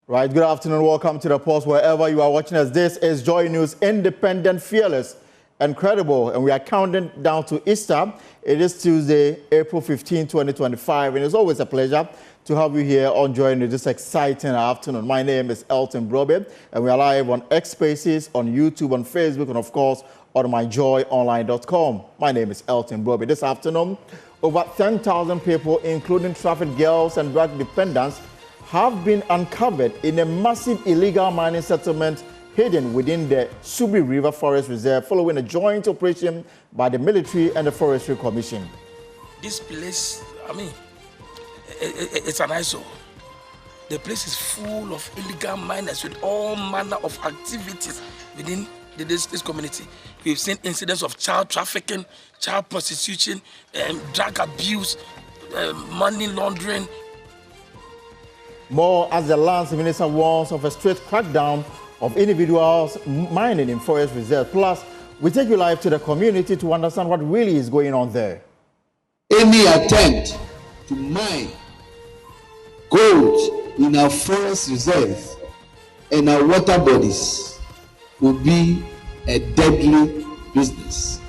Right, good afternoon. Welcome to the Pulse wherever you are watching us. This is Joy News, independent, fearless, and credible. And we are counting down to Easter. It is Tuesday, April 15, 2025. And it's always a pleasure to have you here on Joy News this exciting afternoon. My name is Elton Brobe, and we are live on X Spaces, on YouTube, on Facebook, and of course, on myjoyonline.com. My name is Elton Brobe. This afternoon, over 10,000 people, including trafficked girls and drug dependents, have been uncovered in a massive illegal mining settlement hidden within the Subi River Forest Reserve following a joint operation by the military and the Forestry Commission. This place, it's an eyesore. The place is full of illegal miners with all manner of activities within this community. We've seen incidents of child trafficking, child prostitution, drug abuse, money laundering. More as the Lands Minister warns of a strict crackdown of individuals mining in forest reserve. Plus, we take you live to the community to understand what really is going on there. Any attempt to mine gold in our forest reserve and our water bodies will be a deadly business.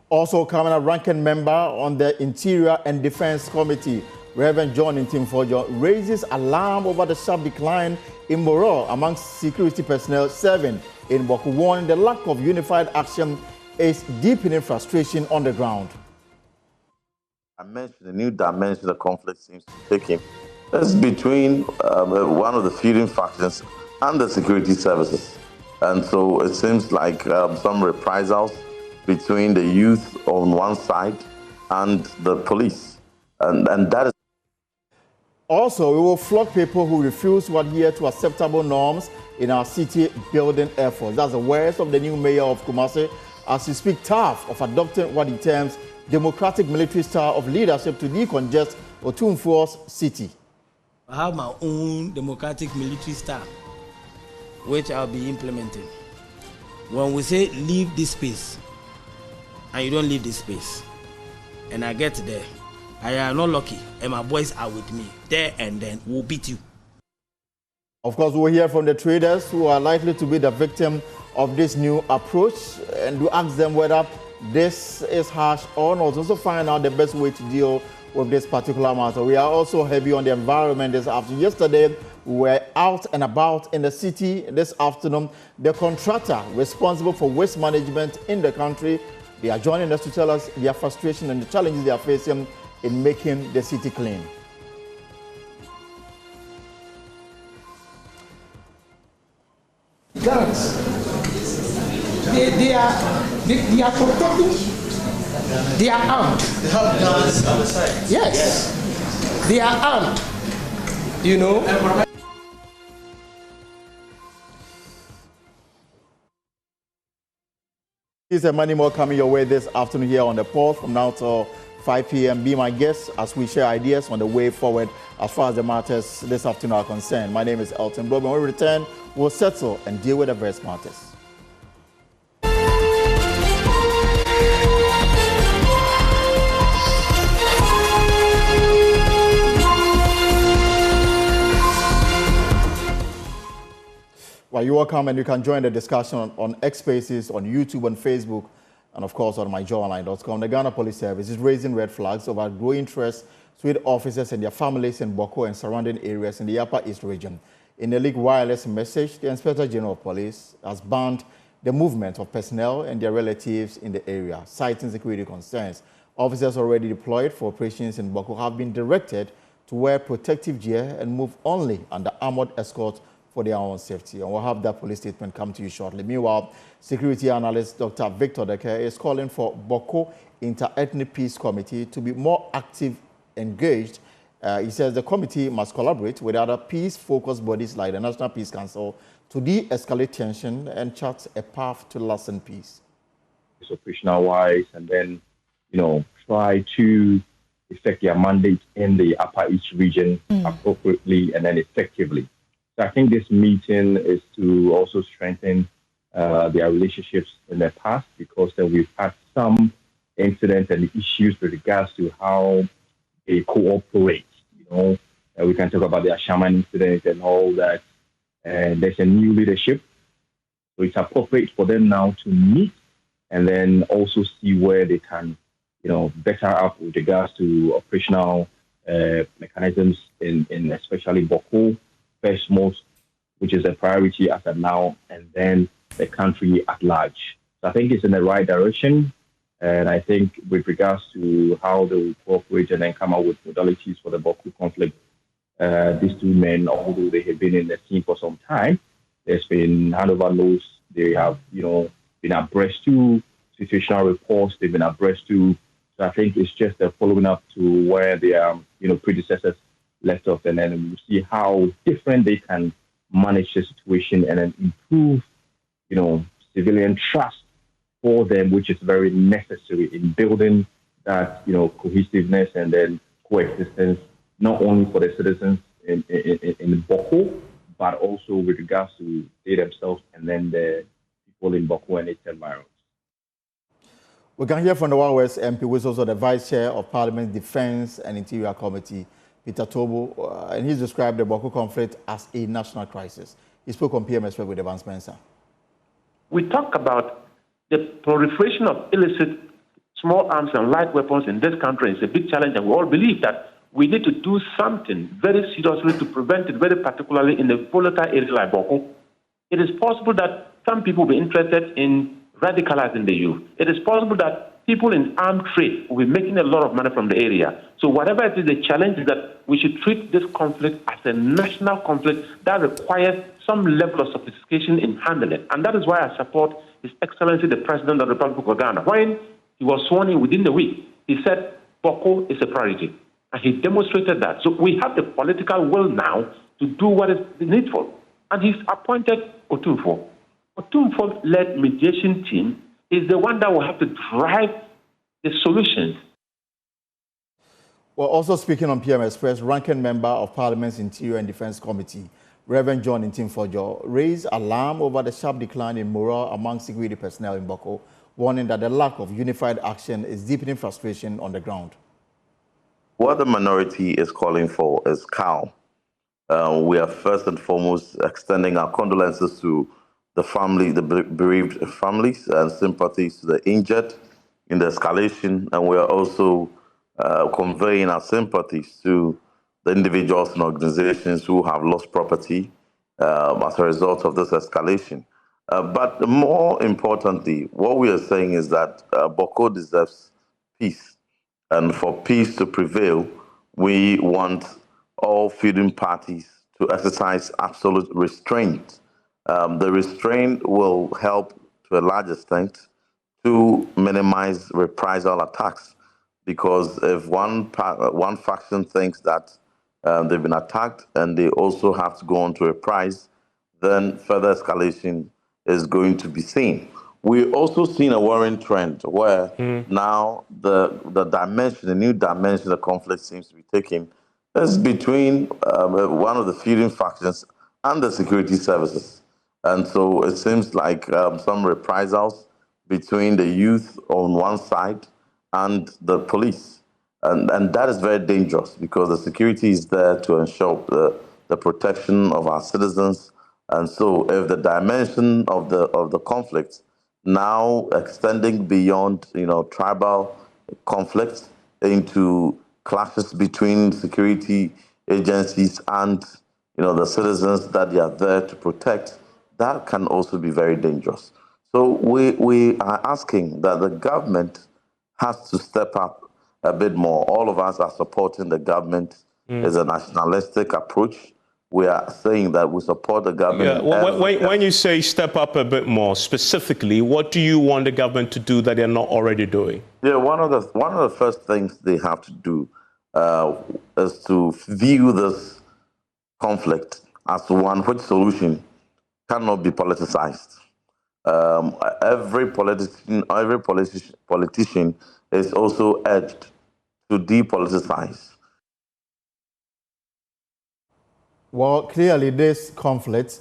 Also coming up, ranking member on the Interior and Defense Committee, Reverend John Intimfojo, raises alarm over the sharp decline in morale amongst security personnel serving in Bawku, warning the lack of unified action is deepening frustration on the ground. I mentioned the new dimension the conflict seems to be taking. It's between one of the feuding factions and the security services. And so it seems like some reprisals between the youth on one side and the police. And that is. Also, we will flog people who refuse to adhere to acceptable norms in our city building efforts. That's the words of the new mayor of Kumasi as he speaks tough of adopting what he terms democratic military style of leadership to decongest Otumfuo's city. I have my own democratic military style, which I'll be implementing. When we say leave this space, and you don't leave this space, and I get there, I am not lucky, and my boys are with me. There and then, we'll beat you. Of course, we'll hear from the traders who are likely to be the victim of this new approach, and we'll ask them whether this is harsh or not. Also find out the best way to deal with this particular matter. We are also heavy on the environment this afternoon. Yesterday, we were out and about in the city. This afternoon, the contractor responsible for waste management in the country, they are joining us to tell us their frustration and the challenges they are facing in making the city clean. Guns. They are protecting. They are armed. They have guns on the side. Yes. They are armed. You know. Here's a many more coming your way this afternoon here on the Pulse from now till 5 p.m. Be my guest as we share ideas on the way forward as far as the matters this afternoon are concerned. My name is Elton Brobe. When we return, we'll settle and deal with the various matters. Well, you're welcome, and you can join the discussion on X Spaces, on YouTube, on Facebook, and of course on myjoyonline.com. The Ghana Police Service is raising red flags over growing interest with officers and their families in Bawku and surrounding areas in the Upper East region. In a leaked wireless message, the Inspector General of Police has banned the movement of personnel and their relatives in the area, citing security concerns. Officers already deployed for operations in Bawku have been directed to wear protective gear and move only under armored escort for their own safety. And we'll have that police statement come to you shortly. Meanwhile, security analyst Dr. Victor Decker is calling for Bawku Inter-Ethnic Peace Committee to be more active, engaged. He says the committee must collaborate with other peace-focused bodies like the National Peace Council to de-escalate tension and chart a path to lasting peace. It's operational-wise, and then, try to effect their mandate in the Upper East region appropriately and then effectively. So I think this meeting is to also strengthen their relationships in the past, because we've had some incidents and issues with regards to how they cooperate, We can talk about the Ashaman incident and all that. And there's a new leadership. So it's appropriate for them now to meet and then also see where they can, better up with regards to operational mechanisms in especially Bawku, first most, which is a priority as of now, and then the country at large. So I think it's in the right direction. And I think with regards to how they will cooperate and then come up with modalities for the Bawku conflict, these two men, although they have been in the scene for some time, there's been handover notes. They have, been abreast to situational reports. They've been abreast to. So I think it's just a following up to where their, predecessors left off, and then we'll see how different they can manage the situation and then improve, civilian trust for them, which is very necessary in building that, cohesiveness and then coexistence, not only for the citizens in Bawku, but also with regards to they themselves and then the people in Bawku and its environs. We can hear from the Wild West MP, who is also the Vice Chair of Parliament's Defence and Interior Committee, Peter Tobo, and he's described the Bawku conflict as a national crisis. He spoke on PMS with Evan Spencer. We talk about the proliferation of illicit small arms and light weapons in this country. It's a big challenge, and we all believe that we need to do something very seriously to prevent it, very particularly in a volatile area like Bawku. It is possible that some people will be interested in radicalizing the youth. It is possible that people in armed trade will be making a lot of money from the area. So whatever it is, the challenge is that we should treat this conflict as a national conflict that requires some level of sophistication in handling it. And that is why I support His Excellency, the President of the Republic of Ghana. When he was sworn in within the week, he said Bawku is a priority. And he demonstrated that. So we have the political will now to do what is needful. And he's appointed Otumfo. Otumfo-led mediation team is the one that will have to drive the solutions. Well, also speaking on PM Express, ranking member of Parliament's Interior and Defence Committee, Reverend John Ntimfojo, raised alarm over the sharp decline in morale among security personnel in Bawku, warning that the lack of unified action is deepening frustration on the ground. What the minority is calling for is calm. We are first and foremost extending our condolences to the family, the bereaved families, and sympathies to the injured in the escalation. And we are also conveying our sympathies to the individuals and organizations who have lost property as a result of this escalation. But more importantly, what we are saying is that Bawku deserves peace. And for peace to prevail, we want all feuding parties to exercise absolute restraint. The restraint will help to a large extent to minimize reprisal attacks. Because if one faction thinks that they've been attacked and they also have to go on to reprise, then further escalation is going to be seen. We're also seeing a worrying trend where now the dimension, the new dimension of conflict seems to be taking is between one of the feuding factions and the security services. And so it seems like some reprisals between the youth on one side and the police. And that is very dangerous because the security is there to ensure the protection of our citizens. And so if the dimension of the conflict now extending beyond, tribal conflicts into clashes between security agencies and, the citizens that they are there to protect, that can also be very dangerous. So we are asking that the government has to step up a bit more. All of us are supporting the government. It's a nationalistic approach. We are saying that we support the government. Yeah. When you say step up a bit more, specifically, what do you want the government to do that they're not already doing? Yeah, one of the first things they have to do is to view this conflict as one which solution cannot be politicized. Every politician is also urged to depoliticize. Well, clearly this conflict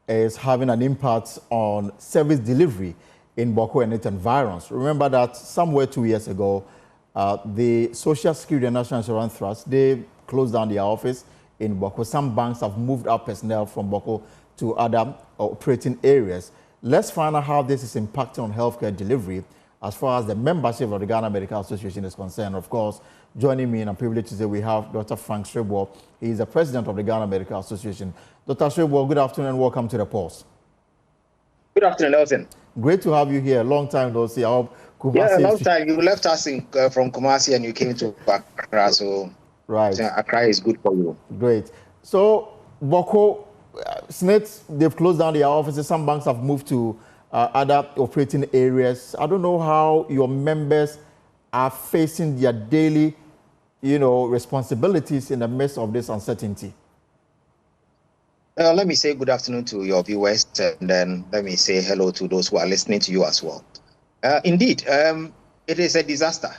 is having an impact on service delivery in Bawku and its environs. Remember that somewhere 2 years ago, the Social Security and National Insurance Trust, they closed down their office in Bawku. Some banks have moved out personnel from Bawku to other operating areas. Let's find out how this is impacting on healthcare delivery as far as the membership of the Ghana Medical Association is concerned. Of course, joining me, and I'm privileged to say we have Dr. Frank Serebour. He is the president of the Ghana Medical Association. Dr. Serebour, good afternoon and welcome to the Pulse. Good afternoon, Nelson. Great to have you here. Long time no see. I hope Kumasi. Yeah, long time. You left us from Kumasi and you came to Accra, so right. Accra is good for you. Great. So, Bawku, SNIT, they've closed down their offices. Some banks have moved to other operating areas. I don't know how your members are facing their daily, responsibilities in the midst of this uncertainty. Let me say good afternoon to your viewers, and then let me say hello to those who are listening to you as well. Indeed, it is a disaster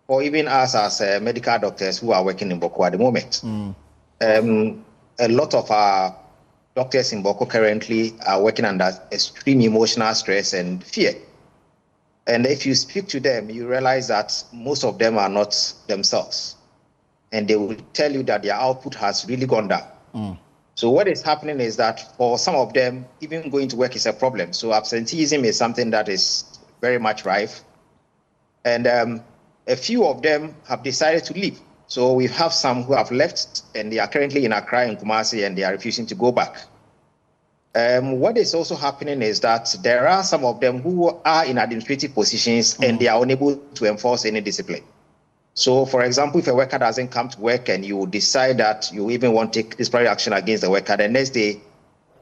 for even us as medical doctors who are working in Bawku at the moment. A lot of our doctors in Bawku currently are working under extreme emotional stress and fear. And if you speak to them, you realize that most of them are not themselves. And they will tell you that their output has really gone down. So what is happening is that for some of them, even going to work is a problem. So absenteeism is something that is very much rife. And a few of them have decided to leave. So we have some who have left and they are currently in Accra and Kumasi and they are refusing to go back. What is also happening is that there are some of them who are in administrative positions and they are unable to enforce any discipline. So, for example, if a worker doesn't come to work and you decide that you even want to take disciplinary action against the worker, the next day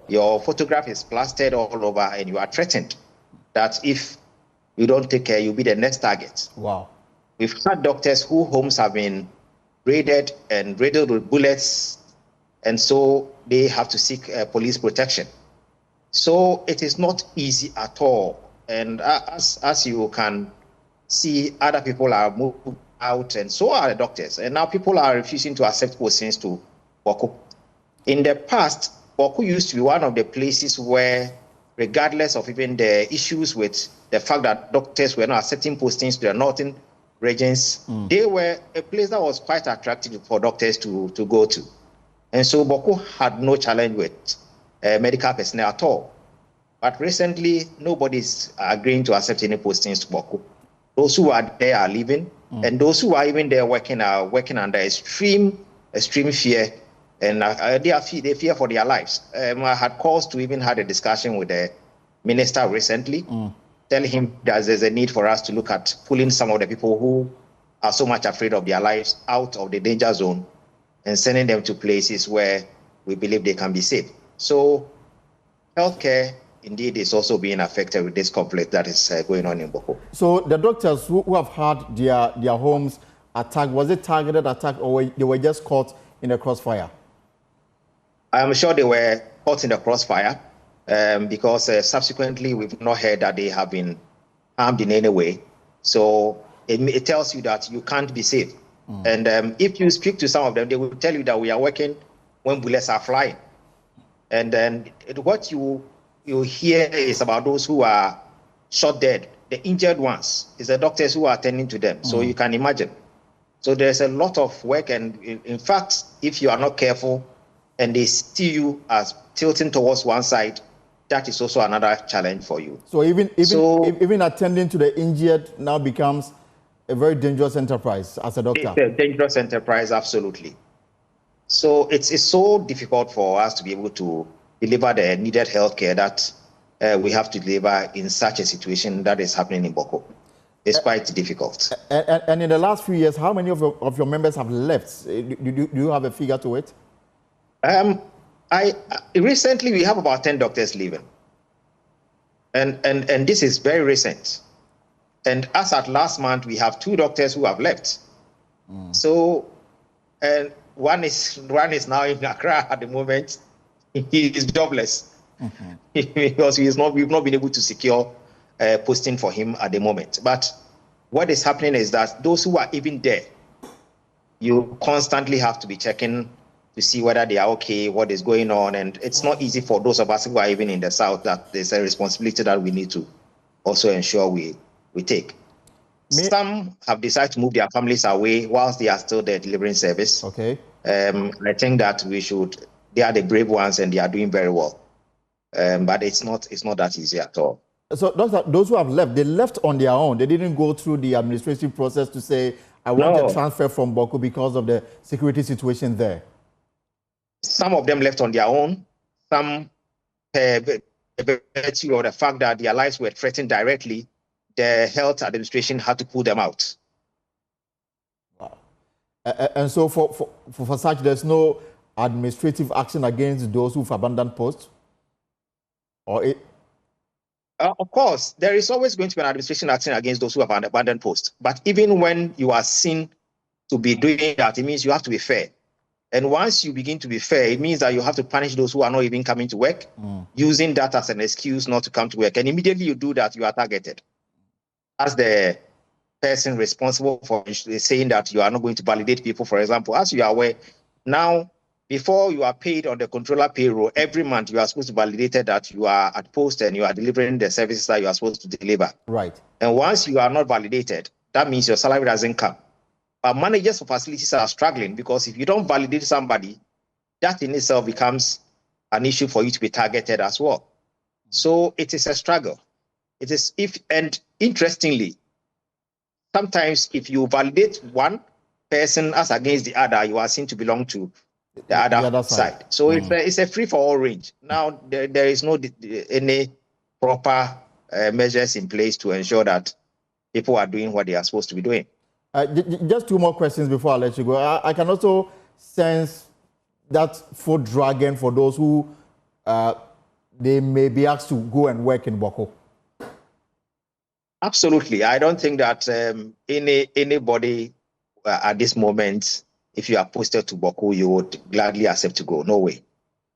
your photograph is plastered all over and you are threatened that if you don't take care, you'll be the next target. Wow. We've had doctors whose homes have been raided and riddled with bullets, and so they have to seek police protection. So it is not easy at all. And as you can see, other people are moved out, and so are the doctors. And now people are refusing to accept postings to Bawku. In the past, Bawku used to be one of the places where, regardless of even the issues with the fact that doctors were not accepting postings to the northern regions, they were a place that was quite attractive for doctors to go to. And so Bawku had no challenge with medical personnel at all. But recently, nobody's agreeing to accept any postings to Bawku. Those who are there are leaving, and those who are even there working are working under extreme fear, and they fear for their lives. I had calls to even had a discussion with the minister recently, telling him that there's a need for us to look at pulling some of the people who are so much afraid of their lives out of the danger zone and sending them to places where we believe they can be safe. So healthcare indeed is also being affected with this conflict that is going on in Bawku. So the doctors who have had their homes attacked, was it targeted attack or they were just caught in the crossfire? I'm sure they were caught in the crossfire because subsequently we've not heard that they have been harmed in any way. So it tells you that you can't be safe. And if you speak to some of them, they will tell you that we are working when bullets are flying. And then what you hear is about those who are shot dead. The injured ones is the doctors who are attending to them. So you can imagine. So there's a lot of work. And in fact, if you are not careful and they see you as tilting towards one side, that is also another challenge for you. So even attending to the injured now becomes a very dangerous enterprise as a doctor. It's a dangerous enterprise, absolutely. So it's so difficult for us to be able to deliver the needed health care that we have to deliver in such a situation that is happening in Bawku. It's quite difficult. And in the last few years, how many of your members have left? Do you have a figure to it? Recently, we have about 10 doctors leaving. And this is very recent. And as at last month, we have 2 doctors who have left. So, and one is now in Accra at the moment. He is jobless because we've not been able to secure posting for him at the moment. But what is happening is that those who are even there, you constantly have to be checking to see whether they are okay, what is going on. And it's not easy for those of us who are even in the south, that there's a responsibility that we need to also ensure we take. Some have decided to move their families away whilst they are still there delivering service. Okay. I think that they are the brave ones and they are doing very well. But it's not that easy at all. So those who have left, they left on their own. They didn't go through the administrative process to say, I want to transfer from Bawku because of the security situation there. Some of them left on their own. Some, the fact that their lives were threatened directly, the health administration had to pull them out. Wow. And so for such, there's no administrative action against those who've abandoned posts? Of course, there is always going to be an administration action against those who have abandoned posts. But even when you are seen to be doing that, it means you have to be fair. And once you begin to be fair, it means that you have to punish those who are not even coming to work, using that as an excuse not to come to work. And immediately you do that, you are targeted. As the person responsible for saying that you are not going to validate people, for example, as you are aware, now, before you are paid on the controller payroll, every month you are supposed to validate that you are at post and you are delivering the services that you are supposed to deliver. Right. And once you are not validated, that means your salary doesn't come. But managers of facilities are struggling because if you don't validate somebody, that in itself becomes an issue for you to be targeted as well. So it is a struggle. And interestingly, sometimes if you validate one person as against the other, you are seen to belong to the other side. So it's a free-for-all range. Now, there is no any proper measures in place to ensure that people are doing what they are supposed to be doing. Just two more questions before I let you go. I can also sense that foot dragging for those who they may be asked to go and work in Bawku. Absolutely. I don't think that anybody at this moment, if you are posted to Bawku, you would gladly accept to go. No way.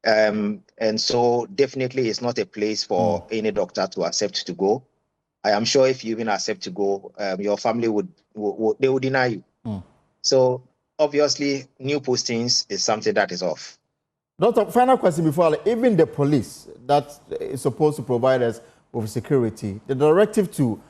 And so definitely it's not a place for any doctor to accept to go. I am sure if you even accept to go, your family would deny you. So obviously new postings is something that is off. Doctor, final question before even the police that is supposed to provide us with security, the directive to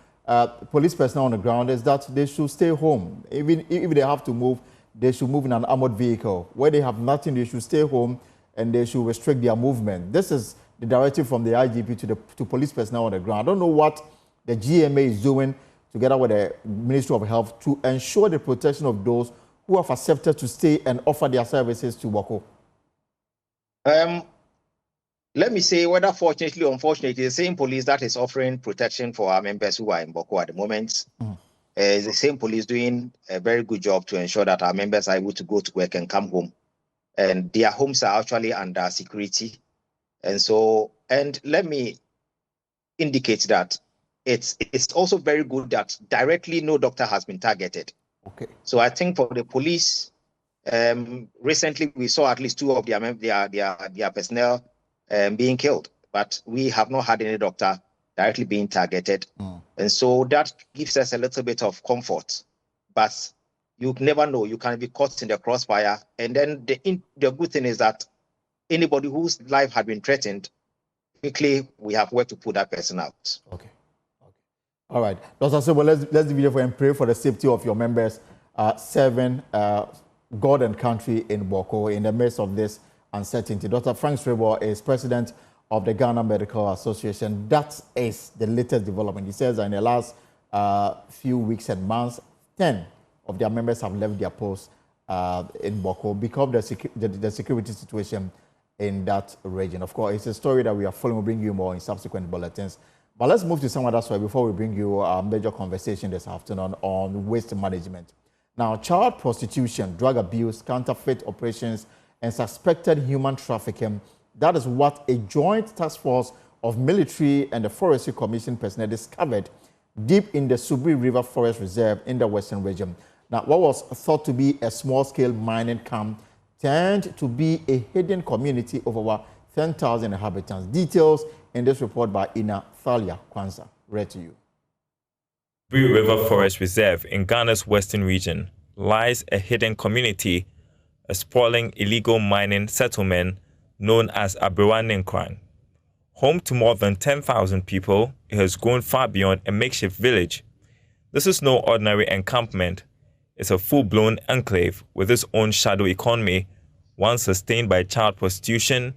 police personnel on the ground is that they should stay home. Even if they have to move, they should move in an armored vehicle. Where they have nothing, they should stay home and they should restrict their movement. This is the directive from the IGP to police personnel on the ground. I don't know what the GMA is doing together with the Ministry of Health to ensure the protection of those who have accepted to stay and offer their services to Bawku. Let me say, whether fortunately or unfortunately, the same police that is offering protection for our members who are in Bawku at the moment is the same police doing a very good job to ensure that our members are able to go to work and come home. And their homes are actually under security. And let me indicate that it's also very good that directly no doctor has been targeted. Okay. So I think for the police, recently we saw at least two of their personnel being killed, but we have not had any doctor directly being targeted. And so that gives us a little bit of comfort. But you never know, you can be caught in the crossfire. And then the good thing is that anybody whose life had been threatened, quickly we have worked to put that person out. Okay. All right. Dr. Serebour, let's be here and pray for the safety of your members serving God and country in Bawku in the midst of this uncertainty. Dr. Frank Serebour is president of the Ghana Medical Association. That is the latest development. He says that in the last few weeks and months, 10 of their members have left their posts in Bawku because of the security situation in that region. Of course, it's a story that we are following. We'll bring you more in subsequent bulletins. But let's move to some other story before we bring you a major conversation this afternoon on waste management. Now, child prostitution, drug abuse, counterfeit operations, and suspected human trafficking, that is what a joint task force of military and the Forestry Commission personnel discovered deep in the Serebour River Forest Reserve in the Western region. Now, what was thought to be a small-scale mining camp turned to be a hidden community of over 10,000 inhabitants. Details in this report by Ina Thalia Kwanzaa. Read to you. Serebour River Forest Reserve in Ghana's western region lies a hidden community, a sprawling illegal mining settlement known as Aberewa Ninkran. Home to more than 10,000 people, it has grown far beyond a makeshift village. This is no ordinary encampment. It's a full-blown enclave with its own shadow economy one sustained by child prostitution,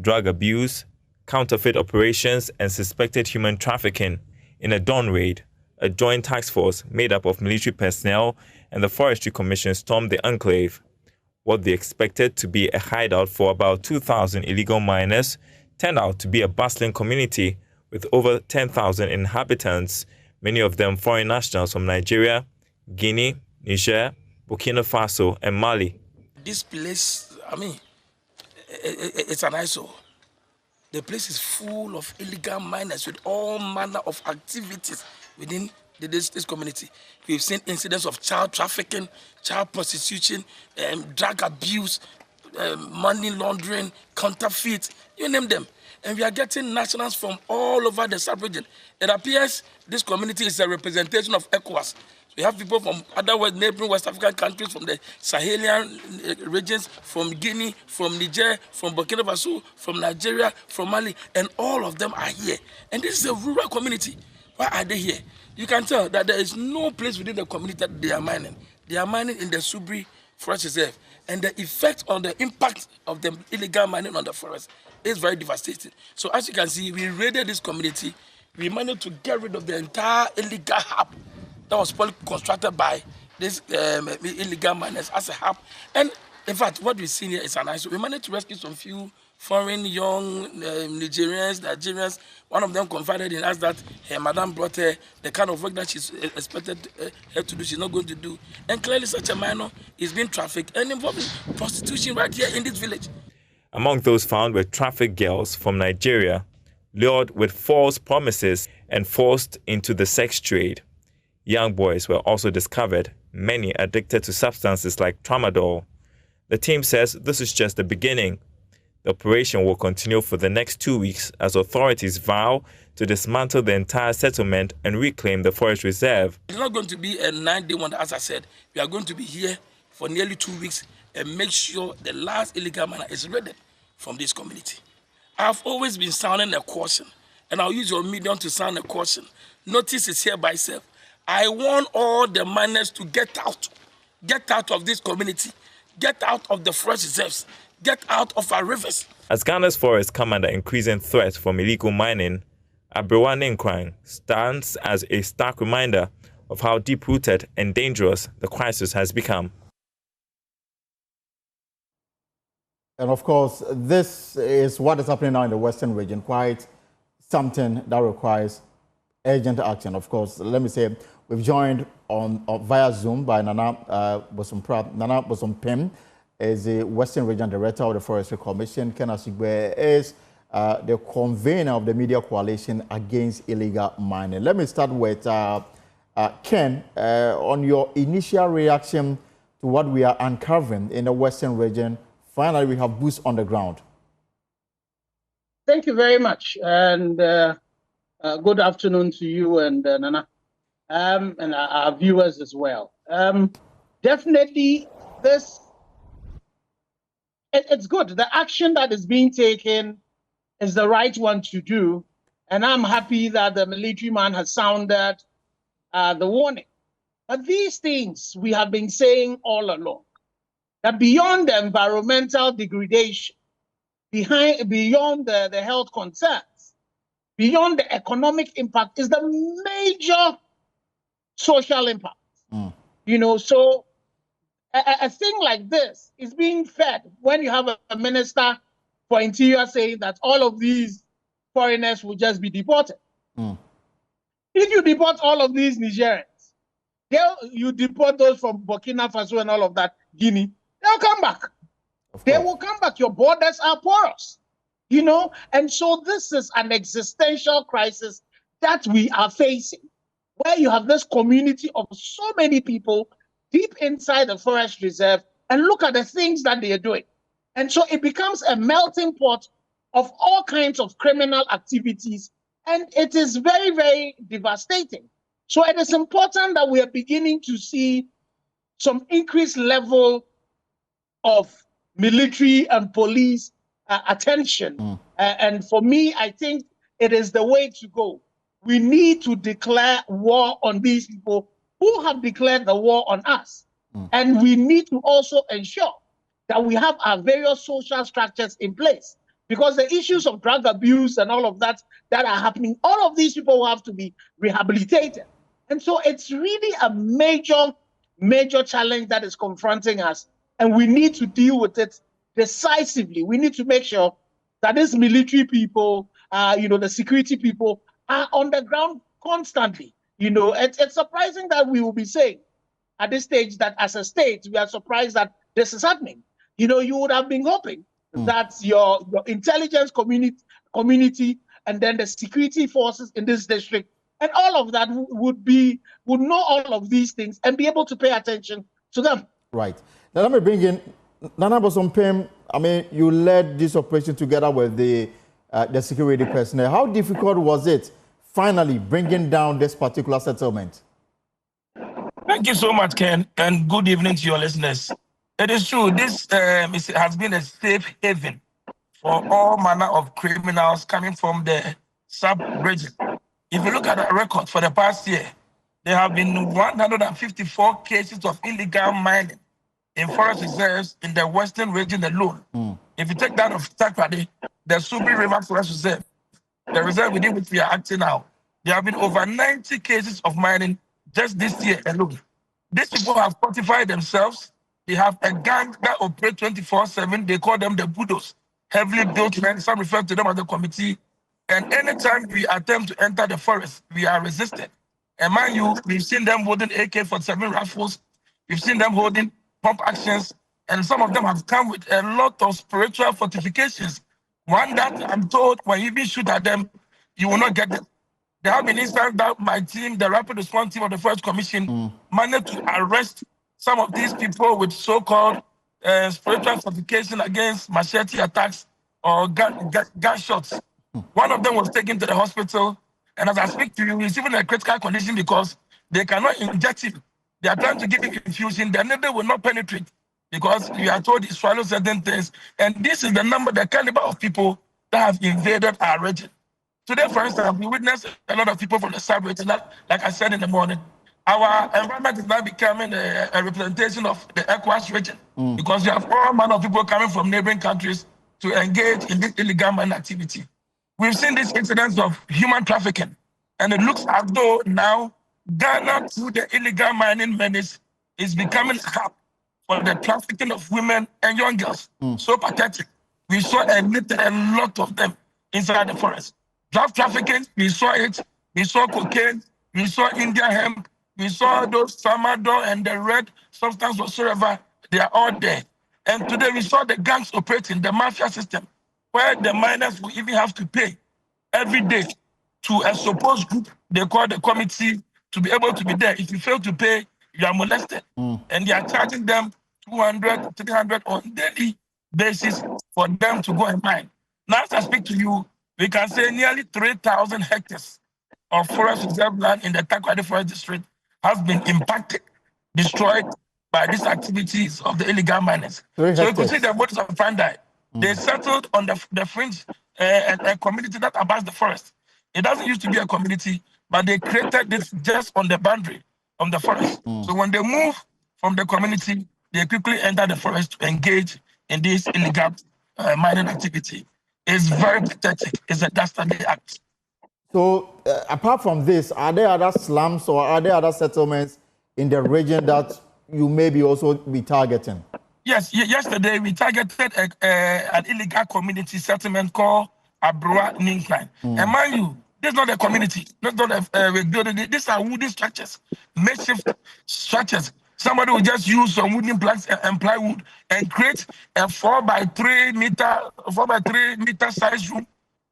drug abuse, counterfeit operations, and suspected human trafficking. In a dawn raid, a joint task force made up of military personnel and the Forestry Commission stormed the enclave. What they expected to be a hideout for about 2,000 illegal miners turned out to be a bustling community with over 10,000 inhabitants, many of them foreign nationals from Nigeria, Guinea, Niger, Burkina Faso, and Mali. This place, it's an eyesore. The place is full of illegal miners with all manner of activities within this community. We've seen incidents of child trafficking, child prostitution, drug abuse, money laundering, counterfeit, you name them. And we are getting nationals from all over the sub-region. It appears this community is a representation of ECOWAS. We have people from other neighboring West African countries, from the Sahelian regions, from Guinea, from Niger, from Burkina Faso, from Nigeria, from Mali, and all of them are here. And this is a rural community. Why are they here? You can tell that there is no place within the community that they are mining. They are mining in the Serebour Forest Reserve. And the effect on the impact of the illegal mining on the forest is very devastating. So as you can see, we raided this community. We managed to get rid of the entire illegal hub that was probably constructed by these illegal miners as a hub. And in fact, what we've seen here is an ISO. We managed to rescue some few foreign young Nigerians. One of them confided in us that her madam brought her the kind of work that she's expected her to do, she's not going to do. And clearly such a minor is being trafficked and involved in prostitution right here in this village. Among those found were trafficked girls from Nigeria, lured with false promises and forced into the sex trade. Young boys were also discovered, many addicted to substances like tramadol. The team says this is just the beginning. The operation will continue for the next 2 weeks as authorities vow to dismantle the entire settlement and reclaim the forest reserve. It's not going to be a 9-day one, as I said. We are going to be here for nearly 2 weeks and make sure the last illegal miner is raided from this community. I've always been sounding a caution, and I'll use your medium to sound a caution. Notice is hereby served. I want all the miners to get out of this community, get out of the forest reserves, get out of our rivers. As Ghana's forests come under increasing threat from illegal mining, Bawku Conflict stands as a stark reminder of how deep-rooted and dangerous the crisis has become. And of course, this is what is happening now in the Western region, quite something that requires urgent action. Of course, let me say, we've joined on via Zoom by Nana Bosompem, is the Western Region Director of the Forestry Commission. Ken Asigbe is the convener of the Media Coalition Against Illegal Mining. Let me start with Ken, on your initial reaction to what we are uncovering in the Western region. Finally, we have boots on the ground. Thank you very much, and good afternoon to you and Nana, and our viewers as well. Definitely, it's good. The action that is being taken is the right one to do, and I'm happy that the military man has sounded the warning. But these things we have been saying all along, that beyond the environmental degradation, beyond the health concerns, beyond the economic impact, is the major social impact. You know, so a thing like this is being fed when you have a minister for interior saying that all of these foreigners will just be deported. If you deport all of these Nigerians, you deport those from Burkina Faso and all of that, Guinea, they'll come back. They will come back. Your borders are porous, you know? And so this is an existential crisis that we are facing, where you have this community of so many people deep inside the forest reserve, and look at the things that they are doing. And so it becomes a melting pot of all kinds of criminal activities, and it is very, very devastating. So it is important that we are beginning to see some increased level of military and police attention. And for me, I think it is the way to go. We need to declare war on these people who have declared the war on us. And we need to also ensure that we have our various social structures in place. Because the issues of drug abuse and all of that are happening, all of these people will have to be rehabilitated. And so it's really a major, major challenge that is confronting us. And we need to deal with it decisively. We need to make sure that these military people, the security people are on the ground constantly. It's surprising that we will be saying at this stage that as a state, we are surprised that this is happening. You would have been hoping that your intelligence community and then the security forces in this district and all of that would know all of these things and be able to pay attention to them. Right. Now let me bring in Nana Bosompem. I mean, you led this operation together with the security personnel. How difficult was it finally bringing down this particular settlement? Thank you so much, Ken, and good evening to your listeners. It is true, this has been a safe haven for all manner of criminals coming from the sub-region. If you look at the record for the past year, there have been 154 cases of illegal mining in forest reserves in the western region alone. If you take that of Takrady, the Subi River Forest Reserve, the reserve within which we are acting now, there have been over 90 cases of mining just this year alone. These people have fortified themselves. They have a gang that operates 24/7. They call them the Budos, heavily built men. Some refer to them as the committee. And anytime we attempt to enter the forest, we are resisted. And mind you, we've seen them holding AK-47 rifles. We've seen them holding pump actions. And some of them have come with a lot of spiritual fortifications. One that I'm told when you even shoot at them, you will not get them. There have been instances that my team, the rapid response team of the Forest Commission, managed to arrest some of these people with so-called spiritual fortification against machete attacks or gunshots. One of them was taken to the hospital, and as I speak to you, he's even in a critical condition because they cannot inject him. They are trying to give him infusion. The needle will not penetrate because we are told he swallows certain things. And this is the caliber of people that have invaded our region. Today, for instance, we witnessed a lot of people from the sub-region, like I said in the morning. Our environment is now becoming a representation of the ECOWAS region because you have all manner of people coming from neighboring countries to engage in this illegal mining activity. We've seen these incidents of human trafficking, and it looks as though now Ghana, through the illegal mining menace, is becoming a hub for the trafficking of women and young girls. So pathetic. We saw a lot of them inside the forest. Drug trafficking, we saw it. We saw cocaine. We saw India hemp. We saw those tramadol and the red substance whatsoever. They are all there. And today we saw the gangs operating, the mafia system, where the miners will even have to pay every day to a supposed group they call the committee to be able to be there. If you fail to pay, you are molested. And they are charging them 200, 300 on daily basis for them to go and mine. Now, as I speak to you, we can say nearly 3,000 hectares of forest reserve land in the Takrady Forest District has been impacted, destroyed by these activities of the illegal miners. So you can see the modus operandi. They settled on the fringe, a community that abuts the forest. It doesn't used to be a community, but they created this just on the boundary of the forest. So when they move from the community, they quickly enter the forest to engage in this illegal mining activity. It's very pathetic. It's a dastardly act. So, apart from this, are there other slums or are there other settlements in the region that you maybe also be targeting? Yes, yesterday we targeted an illegal community settlement called Abroa Ninkline. And mind you, this is not a community. This is not a building. These are wooden structures, makeshift structures. Somebody will just use some wooden planks and plywood and create a 4 by 3 meter size room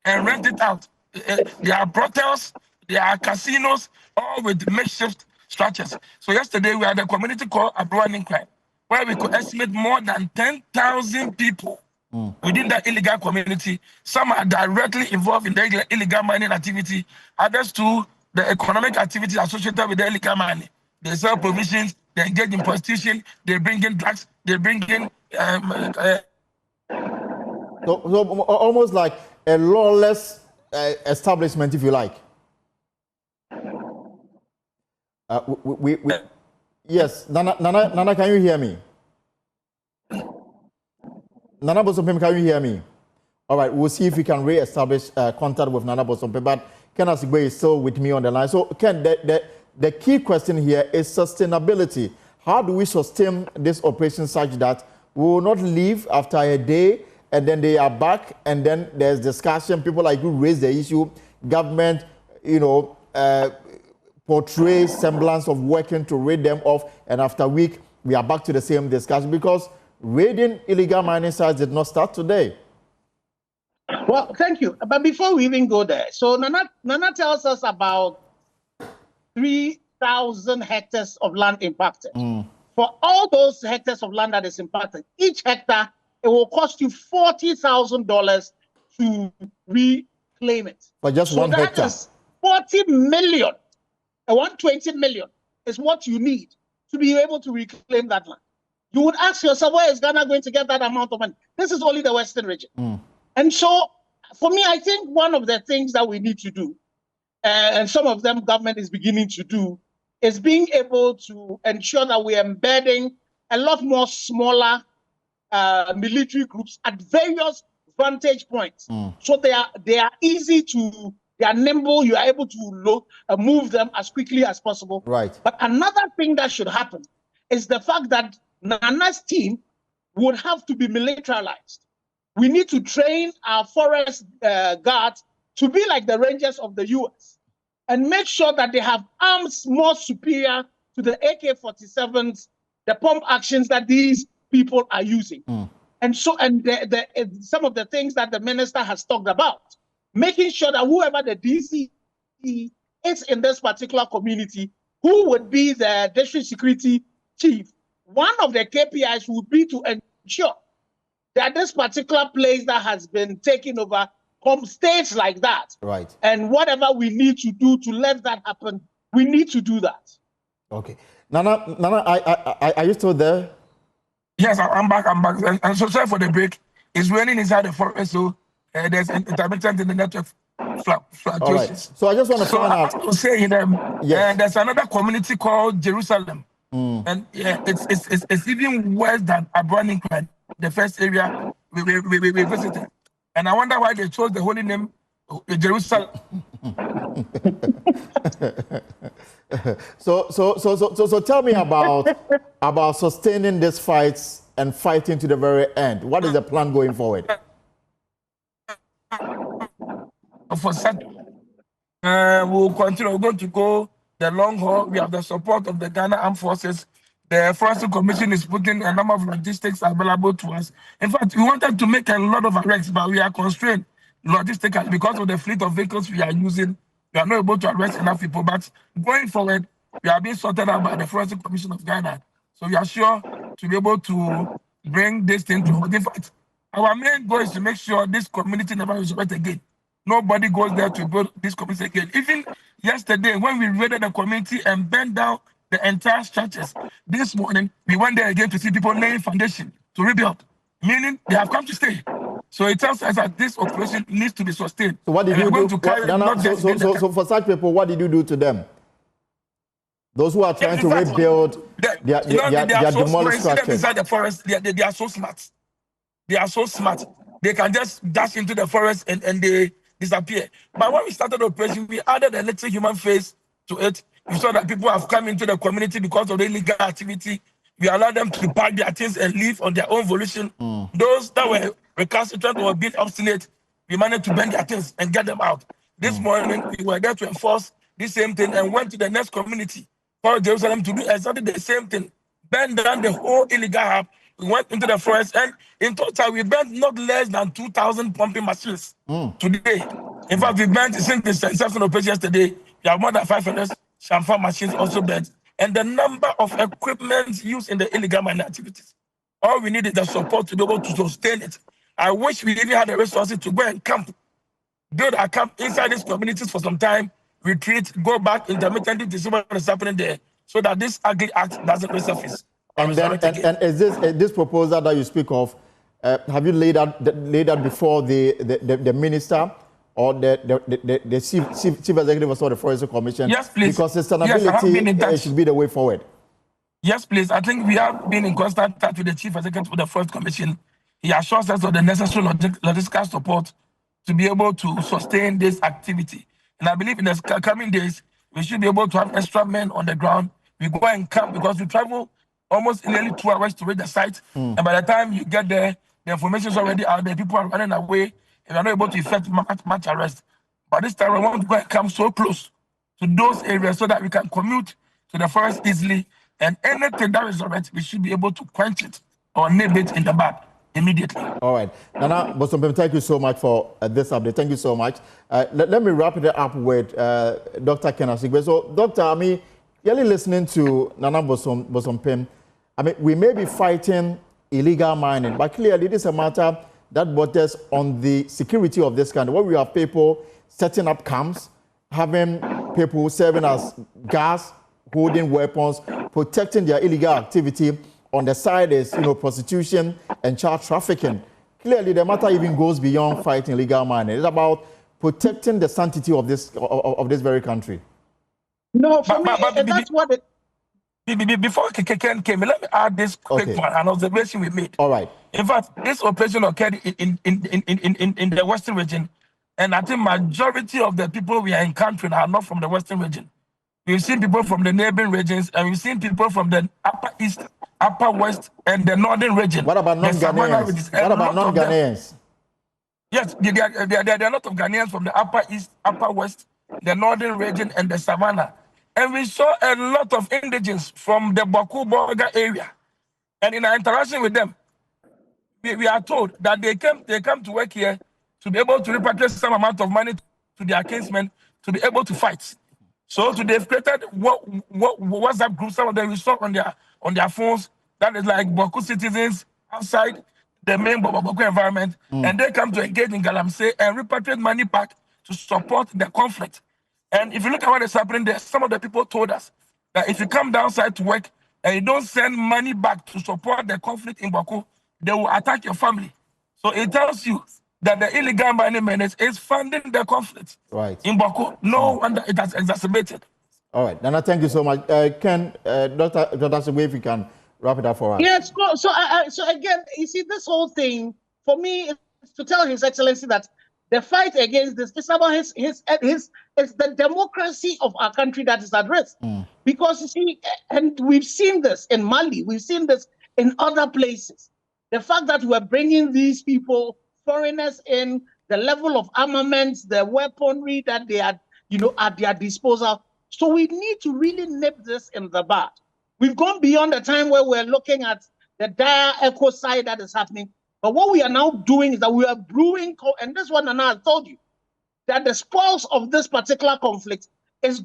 and rent it out. There are brothels, there are casinos, all with makeshift structures. So yesterday we had a community called Abroa Ninkline, where we could estimate more than 10,000 people within that illegal community. Some are directly involved in the illegal mining activity, others too, the economic activity associated with the illegal mining. They sell provisions, they engage in prostitution, they bring in drugs, they bring in... So almost like a lawless establishment, if you like. Yes, Nana, can you hear me? Nana Bosompe, can you hear me? All right, we'll see if we can re-establish contact with Nana Bosompe, but Ken Asigbe is still with me on the line. So, Ken, the key question here is sustainability. How do we sustain this operation such that we will not leave after a day and then they are back and then there's discussion, people like you raise the issue, government, portray semblance of working to raid them off, and after a week, we are back to the same discussion because raiding illegal mining sites did not start today. Well, thank you. But before we even go there, so Nana tells us about 3,000 hectares of land impacted. For all those hectares of land that is impacted, each hectare, it will cost you $40,000 to reclaim it. For just one hectare? That is 40 million. 120 million is what you need to be able to reclaim that land. You would ask yourself, where is Ghana going to get that amount of money? This is only the Western region. And so, for me, I think one of the things that we need to do, and some of them government is beginning to do, is being able to ensure that we're embedding a lot more smaller military groups at various vantage points. So they are easy to, they are nimble, you are able to move them as quickly as possible. Right. But another thing that should happen is the fact that Nana's team would have to be militarized. We need to train our forest guards to be like the Rangers of the US and make sure that they have arms more superior to the AK-47s, the pump actions that these people are using. And so, some of the things that the minister has talked about, making sure that whoever the DC is in this particular community, who would be the district security chief, one of the KPIs would be to ensure that this particular place that has been taken over stays like that. Right. And whatever we need to do to let that happen, we need to do that. Okay. Nana, are you still there? Yes, I'm back. And so sorry for the break. It's raining inside the forest, so there's intermittent in the network fluctuations. All right. So I just want to find out. I was saying, there's another community called Jerusalem. And it's even worse than Abraham, the first area we visited. And I wonder why they chose the holy name Jerusalem. So tell me about sustaining these fights and fighting to the very end. What is the plan going forward? For we'll continue. We're going to go the long haul. We have the support of the Ghana Armed Forces. The Forestry Commission is putting a number of logistics available to us. In fact, we wanted to make a lot of arrests, but we are constrained logistically because of the fleet of vehicles we are using. We are not able to arrest enough people. But going forward, we are being sorted out by the Forestry Commission of Ghana. So we are sure to be able to bring this thing to hold. In fact, our main goal is to make sure this community never resurrects again. Nobody goes there to build this community again. Even yesterday, when we raided the community and burned down the entire structures, this morning, we went there again to see people laying foundation to rebuild, meaning they have come to stay. So it tells us that this operation needs to be sustained. So what did you do? So for such people, what did you do to them? Those who are trying to rebuild their demolished structures. Inside the forest, they are so smart. They are so smart. They can just dash into the forest and they disappear. But when we started the operation, we added a little human face to it. We saw that people have come into the community because of the illegal activity. We allowed them to pack their things and leave on their own volition. Those that were recalcitrant or being obstinate, we managed to bend their things and get them out. This morning, we were there to enforce this same thing and went to the next community called Jerusalem to do exactly the same thing. Bend down the whole illegal hub. We went into the forest, and in total, we burnt not less than 2,000 pumping machines today. In fact, we burnt, since the inception of yesterday, we have more than 500 Shamfa machines also burnt. And the number of equipment used in the illegal mining activities. All we need is the support to be able to sustain it. I wish we even had the resources to go and camp, build a camp inside these communities for some time, retreat, go back intermittently to see what is happening there, so that this ugly act doesn't resurface. And is this proposal that you speak of, have you laid out before the minister or the chief executive of the Forestry Commission? Yes, please. Because sustainability should be the way forward. Yes, please. I think we have been in constant touch with the chief executive of the Forestry Commission. he assures us of the necessary logistical support to be able to sustain this activity. And I believe in the coming days, we should be able to have extra men on the ground. We go and camp because we travel almost nearly 2 hours to reach the site. And by the time you get there, the information is already out there. People are running away and are not able to effect much arrest. But this time, we want to go and come so close to those areas so that we can commute to the forest easily. And anything that is already, we should be able to quench it or nib it in the bud immediately. All right. Nana Bosompem, thank you so much for this update. Thank you so much. Let me wrap it up with Dr. Ken Asigbe. So, Doctor, I mean, you're listening to Nana Bosompem. I mean, we may be fighting illegal mining, but clearly this is a matter that borders on the security of this country. Where we have people setting up camps, having people serving as guards, holding weapons, protecting their illegal activity. On the side is, prostitution and child trafficking. Clearly, the matter even goes beyond fighting illegal mining. It's about protecting the sanctity of this very country. No, for me, that's what it. Before Ken came, let me add this quick one, an observation we made. All right. In fact, this operation occurred in the Western region, and I think majority of the people we are encountering are not from the Western region. We've seen people from the neighboring regions, and we've seen people from the Upper East, Upper West, and the Northern region. What about non-Ghanaians? What about non-Ghanaians? Yes, there are a lot of Ghanaians from the Upper East, Upper West, the Northern region, and the Savannah. And we saw a lot of indigenes from the Bawku area. And in our interaction with them, we are told that they come to work here to be able to repatriate some amount of money to their kinsmen to be able to fight. So they've created what WhatsApp groups, some of them we saw on their phones, that is like Bawku citizens outside the main Bawku environment, and they come to engage in Galamsey and repatriate money back to support the conflict. And if you look at what is happening there, some of the people told us that if you come downside to work and you don't send money back to support the conflict in Bawku, they will attack your family. So it tells you that the illegal mining menace is funding the conflict in Bawku. No wonder it has exacerbated. All right, Nana, thank you so much. Ken, Dr. Asigbe, if you can wrap it up for us. Yes, so again, you see, this whole thing, for me, is to tell His Excellency that the fight against this is about it's the democracy of our country that is at risk. Because you see, and we've seen this in Mali, we've seen this in other places. The fact that we're bringing these people, foreigners in, the level of armaments, the weaponry that they are, at their disposal. So we need to really nip this in the bud. We've gone beyond the time where we're looking at the dire ecocide that is happening. But what we are now doing is that we are brewing, and this one, and I told you, that the spoils of this particular conflict is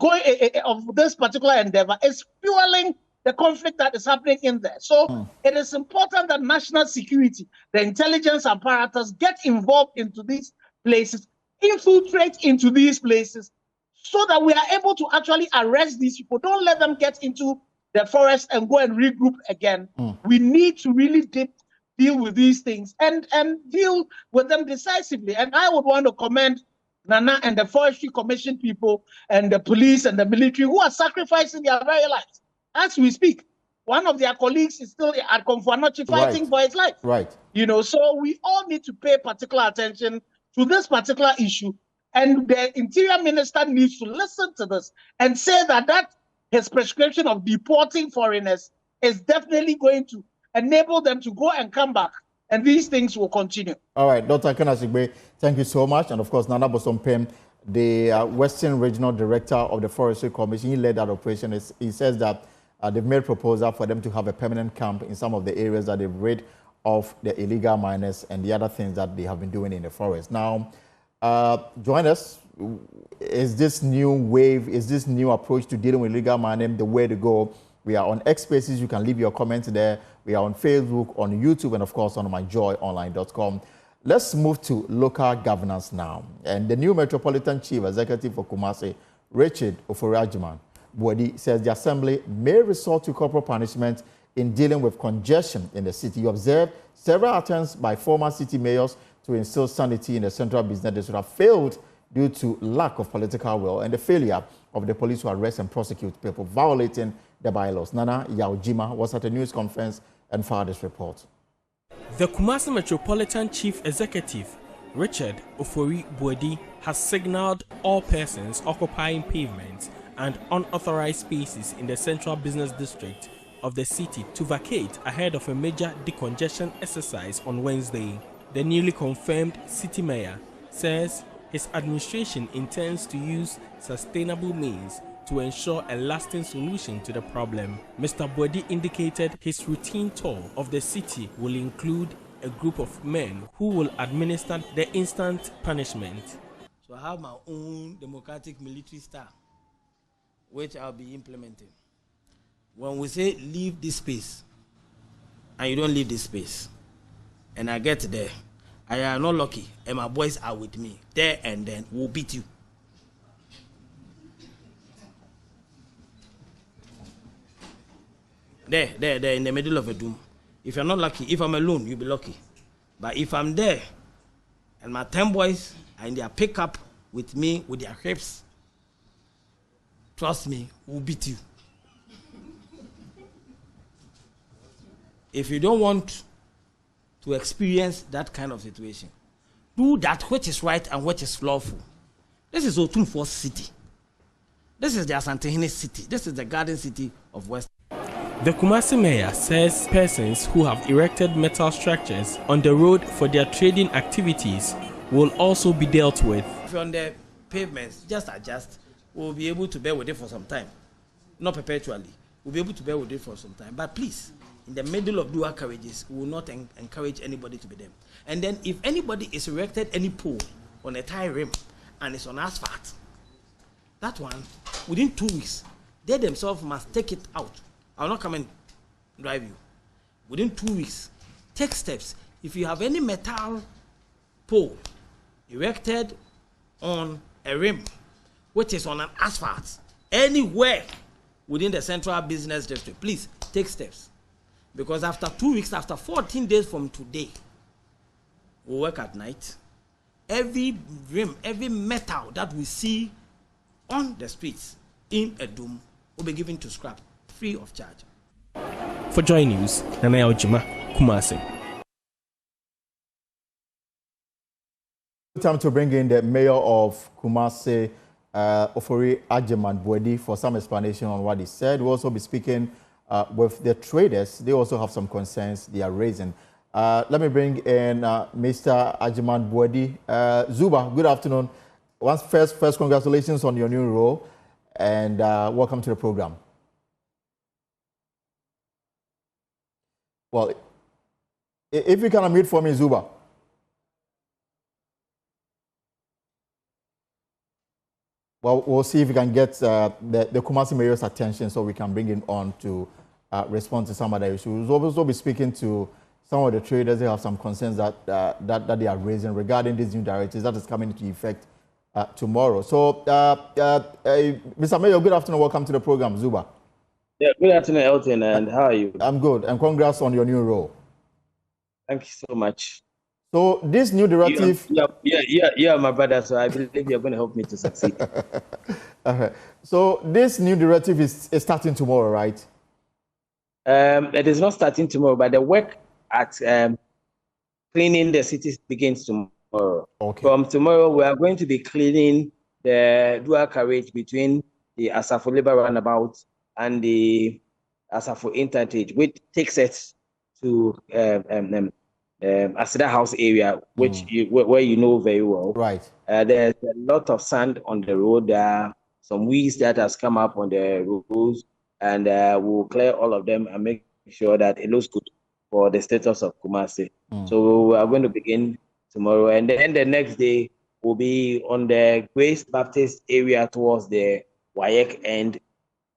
of this particular endeavor is fueling the conflict that is happening in there. So it is important that national security, the intelligence apparatus get involved into these places, infiltrate into these places, so that we are able to actually arrest these people. Don't let them get into the forest and go and regroup again. We need to really deal with these things and deal with them decisively. And I would want to commend Nana and the Forestry Commission people and the police and the military who are sacrificing their very lives. As we speak, one of their colleagues is still at Komfuanochi fighting for his life. So we all need to pay particular attention to this particular issue. And the Interior Minister needs to listen to this and say that his prescription of deporting foreigners is definitely going to enable them to go and come back. And these things will continue. All right, Dr. Ken Asigbe, thank you so much. And of course, Nana Bosompem, the Western Regional Director of the Forestry Commission, he led that operation. He says that they've made a proposal for them to have a permanent camp in some of the areas that they've rid of the illegal miners and the other things that they have been doing in the forest. Now, join us. Is this new wave, is this new approach to dealing with illegal mining the way to go? We are on X Spaces. You can leave your comments there. We are on Facebook, on YouTube, and of course on myjoyonline.com. Let's move to local governance now. And the new Metropolitan Chief Executive for Kumasi, Richard Ofori-Agyeman Boadi, says the Assembly may resort to corporal punishment in dealing with congestion in the city. You observed several attempts by former city mayors to instill sanity in the central business district have failed due to lack of political will and the failure of the police to arrest and prosecute people violating the bylaws. Nana Yaojima was at a news conference and filed this report. The Kumasi Metropolitan Chief Executive, Richard Ofori Boadi, has signaled all persons occupying pavements and unauthorized spaces in the central business district of the city to vacate ahead of a major decongestion exercise on Wednesday. The newly confirmed city mayor says his administration intends to use sustainable means to ensure a lasting solution to the problem. Mr. Boadi indicated his routine tour of the city will include a group of men who will administer the instant punishment. So I have my own democratic military style, which I'll be implementing. When we say leave this space, and you don't leave this space, and I get there, I am not lucky, and my boys are with me, there and then, we'll beat you. There, in the middle of a doom. If you're not lucky, if I'm alone, you'll be lucky. But if I'm there, and my 10 boys are in their pickup with me, with their hips, trust me, we'll beat you. If you don't want to experience that kind of situation, do that which is right and which is lawful. This is Otumfuo City. This is the Asantehene City. This is the Garden City of West. The Kumasi mayor says persons who have erected metal structures on the road for their trading activities will also be dealt with. If you're on the pavements, just adjust. We'll be able to bear with it for some time. Not perpetually. We'll be able to bear with it for some time. But please, in the middle of dual carriages, we will not encourage anybody to be there. And then if anybody is erected any pole on a tire rim and it's on asphalt, that one, within 2 weeks, they themselves must take it out. I'll not come and drive you. Within 2 weeks, take steps. If you have any metal pole erected on a rim, which is on an asphalt, anywhere within the central business district, please take steps. Because after 2 weeks, after 14 days from today, we'll work at night. Every rim, every metal that we see on the streets in a dome will be given to scrap, free of charge. For Joy News, Nana Ojima, Kumasi. Time to bring in the mayor of Kumasi, Ofori Agyeman Boadi, for some explanation on what he said. We'll also be speaking with the traders. They also have some concerns they are raising. Let me bring in Mr. Agyeman Boadi. Zuba, good afternoon. First, congratulations on your new role, and welcome to the program. Well, if you can unmute for me, Zuba. Well, we'll see if we can get the Kumasi Mayor's attention so we can bring him on to respond to some other issues. We'll also be speaking to some of the traders. They have some concerns that they are raising regarding these new directives that is coming into effect tomorrow. So, Mr. Mayor, good afternoon. Welcome to the program, Zuba. Yeah, good afternoon, Elton, and how are you? I'm good, and congrats on your new role. Thank you so much. So this new directive... Yeah, my brother, so I believe you're going to help me to succeed. So this new directive is starting tomorrow, right? It is not starting tomorrow, but the work at cleaning the cities begins tomorrow. Okay. From tomorrow, we are going to be cleaning the dual carriage between the Asafo Labour Roundabout and the Asafo Interchange, which takes us to Asida House area, which where you know very well. Right. There's a lot of sand on the road. There are some weeds that has come up on the roads, and we'll clear all of them and make sure that it looks good for the status of Kumasi. So we are going to begin tomorrow, and then the next day will be on the Grace Baptist area towards the Wayek end,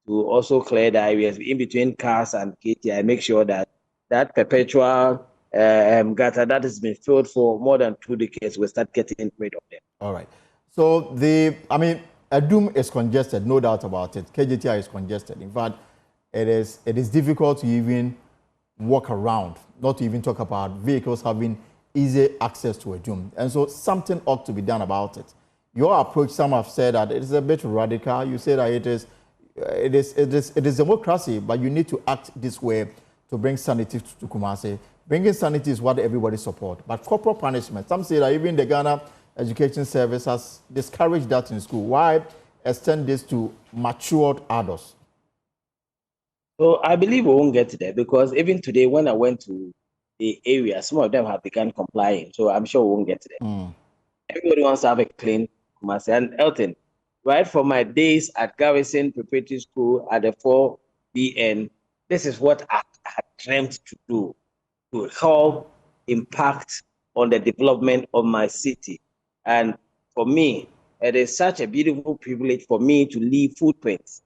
to also clear the areas in between cars and KTI, make sure that that perpetual gutter that has been filled for more than 2 decades will start getting rid of them. All right. So Adum is congested, no doubt about it. KGTI is congested. In fact, it is difficult to even walk around, not to even talk about vehicles having easy access to Adum. And so something ought to be done about it. Your approach, some have said that it is a bit radical. You say that it is democracy, but you need to act this way to bring sanity to Kumasi. bringing sanity is what everybody supports. But corporal punishment, some say that even the Ghana Education Service has discouraged that in school. Why extend this to matured adults? So I believe we won't get there because even today when I went to the area, some of them have begun complying. So I'm sure we won't get there. Everybody wants to have a clean Kumasi. And Elton, right from my days at Garrison Preparatory School at the 4BN, this is what I had dreamt to do, to help impact on the development of my city. And for me, it is such a beautiful privilege for me to leave footprints.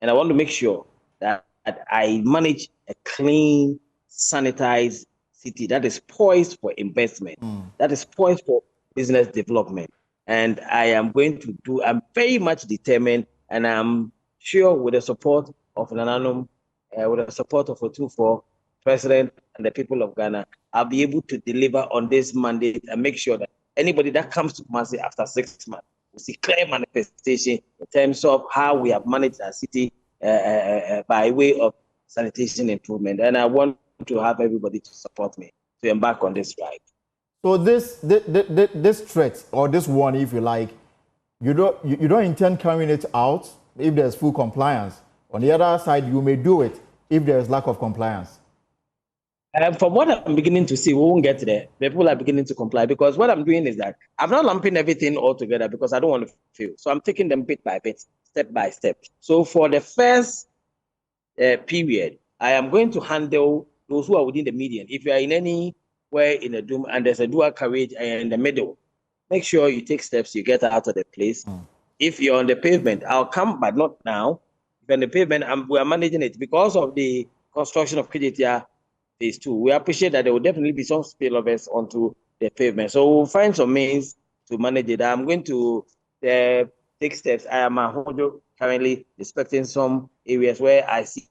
And I want to make sure that I manage a clean, sanitized city that is poised for investment, that is poised for business development. And I am going to do, I'm very much determined, and I'm sure with the support of Nananum, with the support of Otufo, President, and the people of Ghana, I'll be able to deliver on this mandate and make sure that anybody that comes to Kumasi after 6 months will see clear manifestation in terms of how we have managed our city by way of sanitation improvement. And I want to have everybody to support me to embark on this ride. So this threat or this warning, if you like, you don't intend carrying it out if there's full compliance. On the other side, you may do it if there is lack of compliance. From what I'm beginning to see, we won't get there. People are beginning to comply because what I'm doing is that I'm not lumping everything all together because I don't want to fail. So I'm taking them bit by bit, step by step. So for the first period, I am going to handle those who are within the median. If you are in anywhere in a doom and there's a dual carriage in the middle, make sure you take steps, you get out of the place. If you're on the pavement, I'll come, but not now. If you're on the pavement, we are managing it because of the construction of KJTR Phase 2. We appreciate that there will definitely be some spillovers onto the pavement. So we'll find some means to manage it. I'm going to take steps. I am currently inspecting some areas where I see.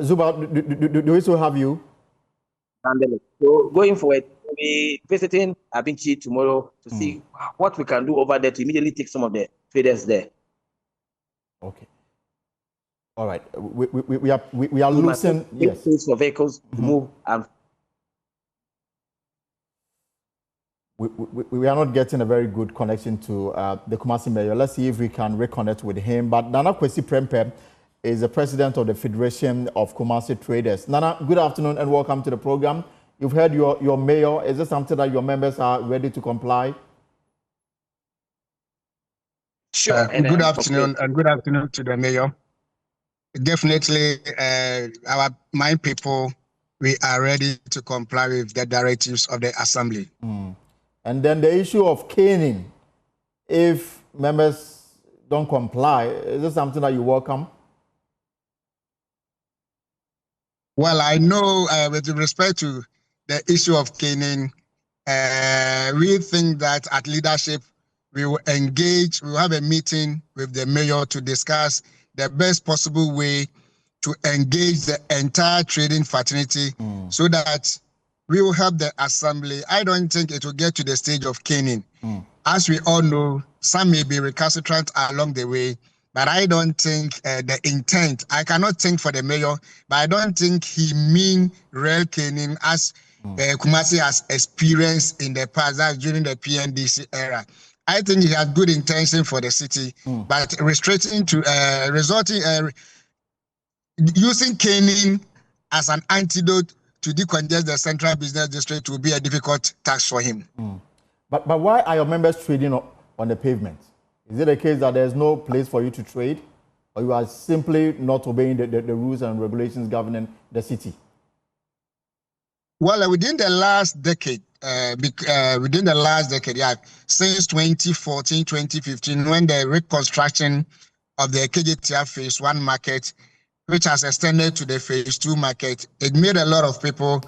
Zuba, do we still have you? So going forward, we'll be visiting Abinchi tomorrow to see what we can do over there to immediately take some of the traders there. Okay. All right. We are losing. Yes. For vehicles to move. We are not getting a very good connection to the Kumasi mayor. Let's see if we can reconnect with him. But Nana Kwesi Prempeh is the president of the Federation of Kumasi Traders. Nana, good afternoon and welcome to the program. You've heard your mayor. Is this something that your members are ready to comply? Sure. Good afternoon and good afternoon to the mayor. Definitely, my people, we are ready to comply with the directives of the assembly. And then the issue of caning, if members don't comply, is this something that you welcome? Well, I know with respect to the issue of caning, we think that at leadership, we will engage, we will have a meeting with the mayor to discuss the best possible way to engage the entire trading fraternity so that we will have the assembly. I don't think it will get to the stage of caning. As we all know, some may be recalcitrant along the way, but I don't think the intent, I cannot think for the mayor, but I don't think he mean real caning as Kumasi has experienced in the past, that's during the PNDC era. I think he had good intention for the city, but restricting to using caning as an antidote to decongest the central business district will be a difficult task for him. But why are your members trading on the pavement? Is it a case that there's no place for you to trade, or you are simply not obeying the rules and regulations governing the city? Well, within the last decade, since 2014, 2015, when the reconstruction of the KJTR Phase 1 market, which has extended to the Phase 2 market, it made a lot of people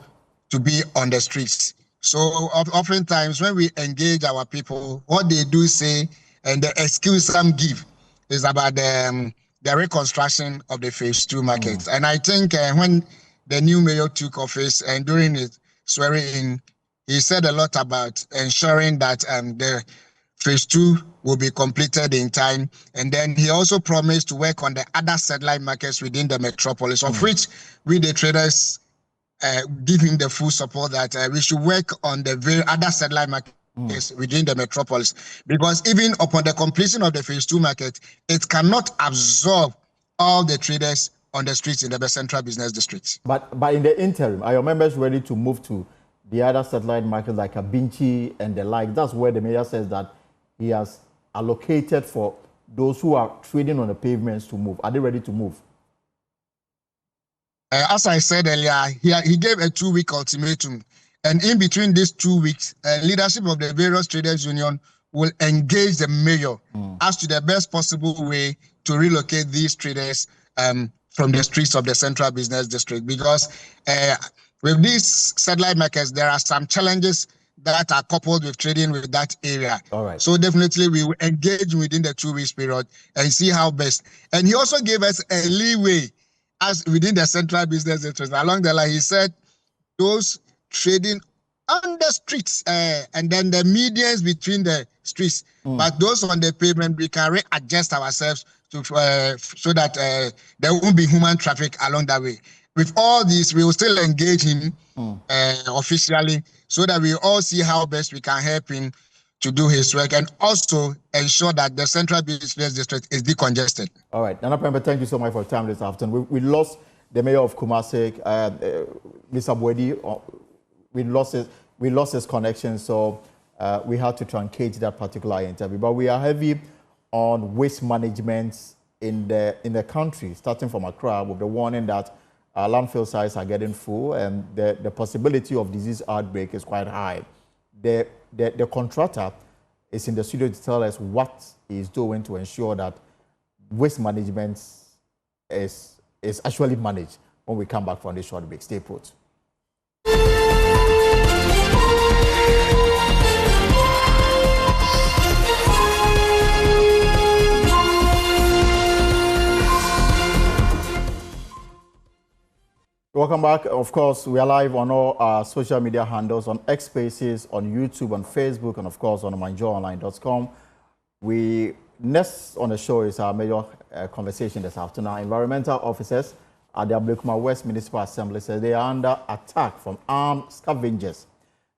to be on the streets. So oftentimes when we engage our people, what they do say, and the excuse some give, is about the reconstruction of the Phase 2 market. And I think when the new mayor took office and during his swearing in, he said a lot about ensuring that the phase 2 will be completed in time. And then he also promised to work on the other satellite markets within the metropolis, of which we, the traders, give him the full support that we should work on the very other satellite markets within the metropolis. Because even upon the completion of the phase 2 market, it cannot absorb all the traders on the streets in the central business districts. But in the interim, are your members ready to move to the other satellite markets like Abinchi and the like? That's where the mayor says that he has allocated for those who are trading on the pavements to move. Are they ready to move? As I said earlier, he gave a 2-week ultimatum. And in between these 2 weeks, leadership of the various traders union will engage the mayor as to the best possible way to relocate these traders from the streets of the central business district. Because with these satellite markets, there are some challenges that are coupled with trading with that area. All right. So definitely we will engage within the 2 weeks period and see how best. And he also gave us a leeway as within the central business district. Along the line, he said those trading on the streets and then the medians between the streets, but those on the pavement, we can readjust ourselves to so that there won't be human traffic along that way. With all this, we will still engage him officially so that we all see how best we can help him to do his work and also ensure that the central business district is decongested. All right. Nana Pembe, thank you so much for your time this afternoon. We lost the mayor of Kumasi, Mr. Bwedi. We lost his connection, so we had to truncate that particular interview. But we are heavy on waste management in the country, starting from Accra, with the warning that landfill sites are getting full and the possibility of disease outbreak is quite high. The contractor is in the studio to tell us what he's doing to ensure that waste management is actually managed when we come back from this short break. Stay put. Welcome back. Of course, we are live on all our social media handles, on X Spaces, on YouTube, on Facebook, and of course on myjoyonline.com. Next on the show is our major conversation this afternoon. Environmental officers at the Ablekuma West Municipal Assembly says they are under attack from armed scavengers.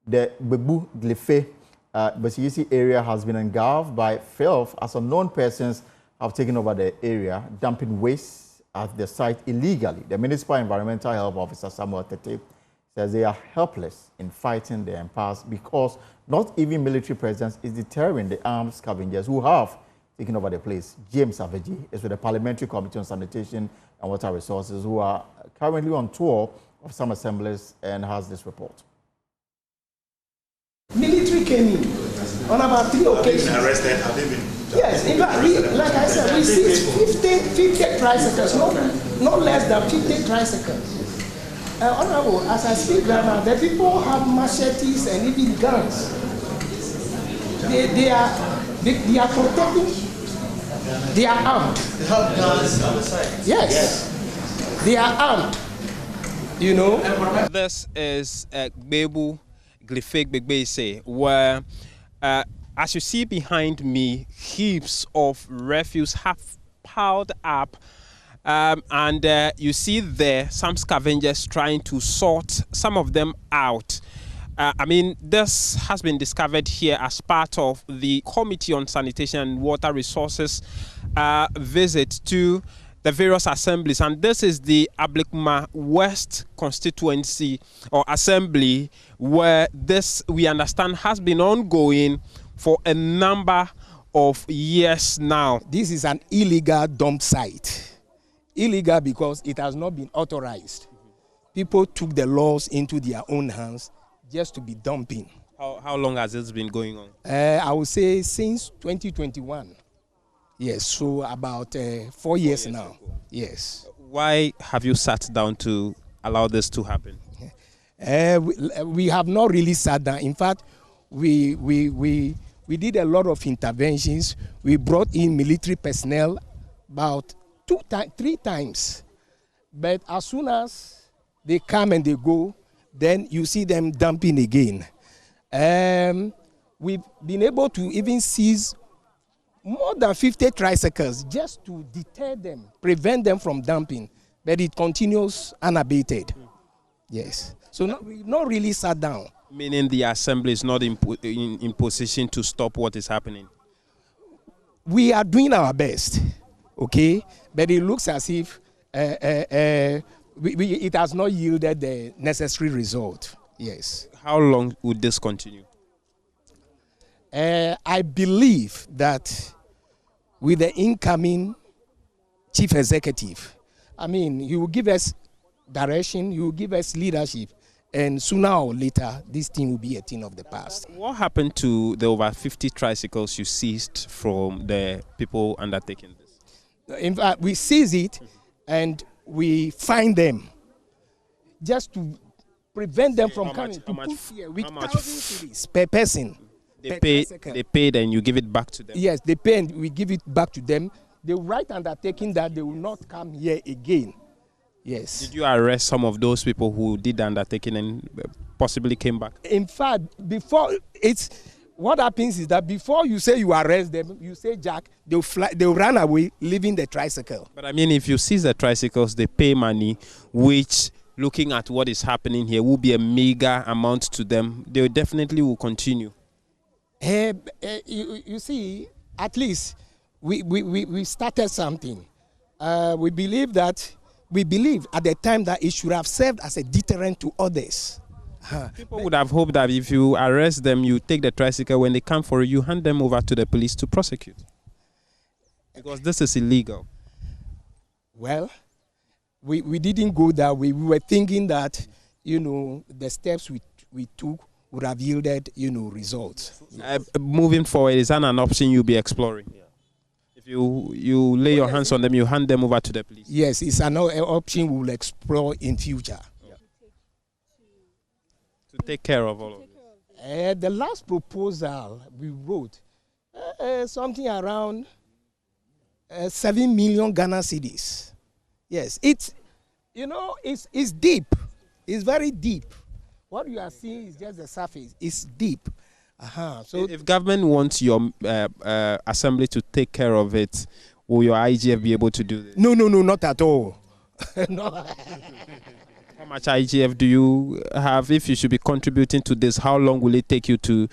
The Bebu Glife Basiyisi area has been engulfed by filth as unknown persons have taken over the area, dumping waste at the site illegally. The Municipal Environmental Health Officer, Samuel Tete, says they are helpless in fighting the impasse because not even military presence is deterring the armed scavengers who have taken over the place. James Aveji is with the Parliamentary Committee on Sanitation and Water Resources, who are currently on tour of some assemblies, and has this report. Military came in on about 3 occasions. Have they been arrested? Have they been? Yes, in fact, like I said, we seized 50 tricycles, no less than 50 tricycles. Honorable, as I speak right now, the people have machetes and even guns. They are protecting. They are armed. They have guns on the side. Yes, they are armed. You know. This is Bebu Glifek Begbese, where as you see behind me, heaps of refuse have piled up, and you see there some scavengers trying to sort some of them out. I mean, this has been discovered here as part of the Committee on Sanitation and Water Resources visit to the various assemblies, and this is the Ablekuma West constituency or assembly, where this, we understand, has been ongoing for a number of years now. This is an illegal dump site. Illegal because it has not been authorized. People took the laws into their own hands just to be dumping. How long has this been going on? I would say since 2021. Yes, so about 4 years now. Ago. Yes. Why have you sat down to allow this to happen? We have not really sat down. In fact, we did a lot of interventions. We brought in military personnel about 3 times. But as soon as they come and they go, then you see them dumping again. we've been able to even seize more than 50 tricycles just to deter them, prevent them from dumping, but it continues unabated. Yes. So we've not really sat down. Meaning the assembly is not in position to stop what is happening? We are doing our best, okay? But it looks as if it has not yielded the necessary result. Yes. How long would this continue? I believe that with the incoming chief executive, I mean, he will give us direction, he will give us leadership, and sooner or later, this thing will be a thing of the past. What happened to the over 50 tricycles you seized from the people undertaking this? In fact, we seize it and we find them just to prevent them from coming to put here with 1,000 cedis per person. They paid and you give it back to them? Yes, they pay and we give it back to them. They write undertaking that they will not come here again. Yes. Did you arrest some of those people who did the undertaking and possibly came back? In fact, what happens is that before you say you arrest them, you say Jack, they'll run away, leaving the tricycle. But I mean, if you seize the tricycles, they pay money, which, looking at what is happening here, will be a meager amount to them. They definitely will continue. You see, at least we started something. We believe at the time that it should have served as a deterrent to others. People would have hoped that if you arrest them, you take the tricycle, when they come for you, hand them over to the police to prosecute. Because this is illegal. Well, we didn't go that way. We were thinking that, the steps we took would have yielded, results. Moving forward, is that an option you'll be exploring? Yeah. If you lay your hands on them, you hand them over to the police? Yes, it's an option we will explore in future. Yeah. To take care of all of this. The last proposal we wrote, something around 7 million Ghana cedis. Yes, it's deep. It's very deep. What you are seeing is just the surface. It's deep. So if government wants your assembly to take care of it, will your IGF be able to do this? No, not at all. No. How much IGF do you have? If you should be contributing to this, how long will it take you to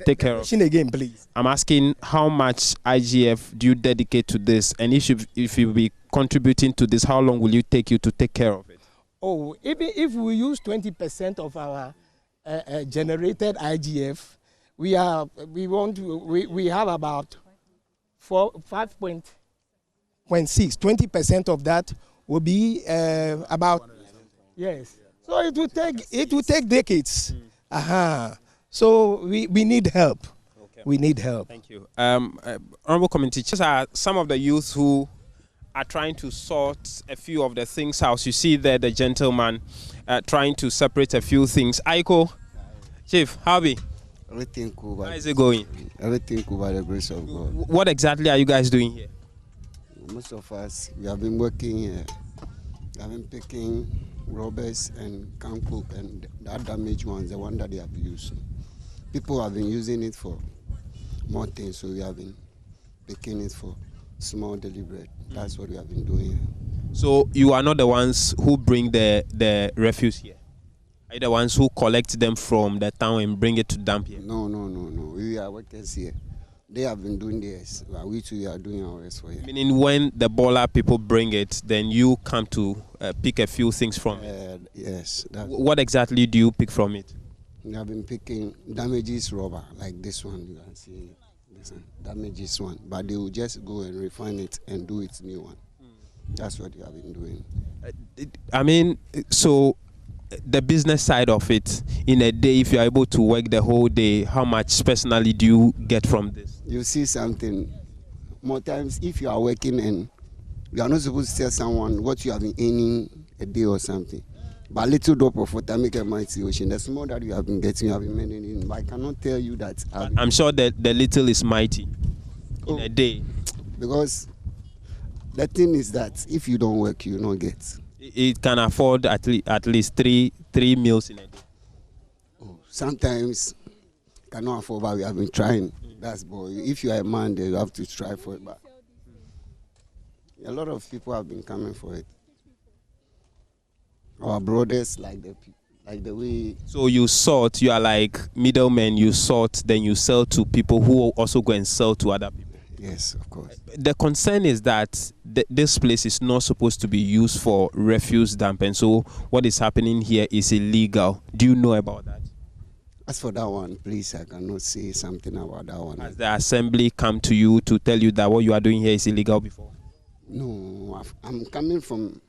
take care of it? Again, please. I'm asking how much IGF do you dedicate to this? And if you be contributing to this, how long will it take you to take care of it? Oh, even if we use 20% of our generated IGF, we have about 5.6. 20% of that will be about, yes. So it will take decades. So we need help. Okay. We need help. Thank you. Honorable Committee, these are some of the youth who are trying to sort a few of the things out. You see there the gentleman trying to separate a few things. Aiko, Chief, how are you? Everything cool. How is it going? Everything cool by the grace of God. What exactly are you guys doing here? Most of us, we have been working here. We have been picking rubbers and camp and that damaged ones, the one that they have used. People have been using it for more things, so we have been picking it for small deliberate. That's what we have been doing. So you are not the ones who bring the refuse here? Are you the ones who collect them from the town and bring it to dump here? No. We are workers here. They have been doing theirs. We too are doing ours for here. Meaning when the baller people bring it, then you come to pick a few things from it? Yes. What exactly do you pick from it? We have been picking damages rubber, like this one you can see. Damages one, but they will just go and refine it and do its new one. That's what they have been doing. I mean, so the business side of it, in a day, if you are able to work the whole day, how much personally do you get from this? You see something. More times, if you are working and you are not supposed to tell someone what you have been earning a day or something, but little drop of water make a mighty ocean. The small that you have been getting, you have been managing. But I cannot tell you that. I'm sure that the little is mighty in a day. Because the thing is that if you don't work, you don't get. It can afford at least three meals in a day. Sometimes cannot afford, but we have been trying. That's boy. If you are a man, then you have to try for it. But a lot of people have been coming for it. Our brothers, like the way. So you sort, you are like middlemen, you sort, then you sell to people who also go and sell to other people. Yes, of course. The concern is that this place is not supposed to be used for refuse dump, and so what is happening here is illegal. Do you know about that? As for that one, please, I cannot say something about that one. Has the assembly come to you to tell you that what you are doing here is illegal before? No, I'm coming from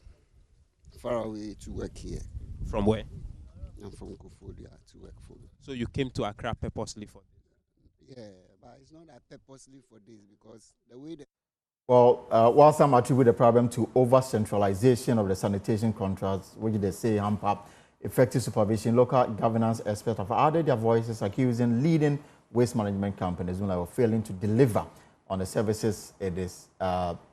far away to work here. From where? I'm from Kofodia to work for. So you came to Accra purposely for this? Yeah, but it's not that purposely for this because the way that. Well, while some attribute the problem to over-centralization of the sanitation contracts, which they say hamper effective supervision, local governance experts have added their voices accusing leading waste management companies of failing to deliver on the services it is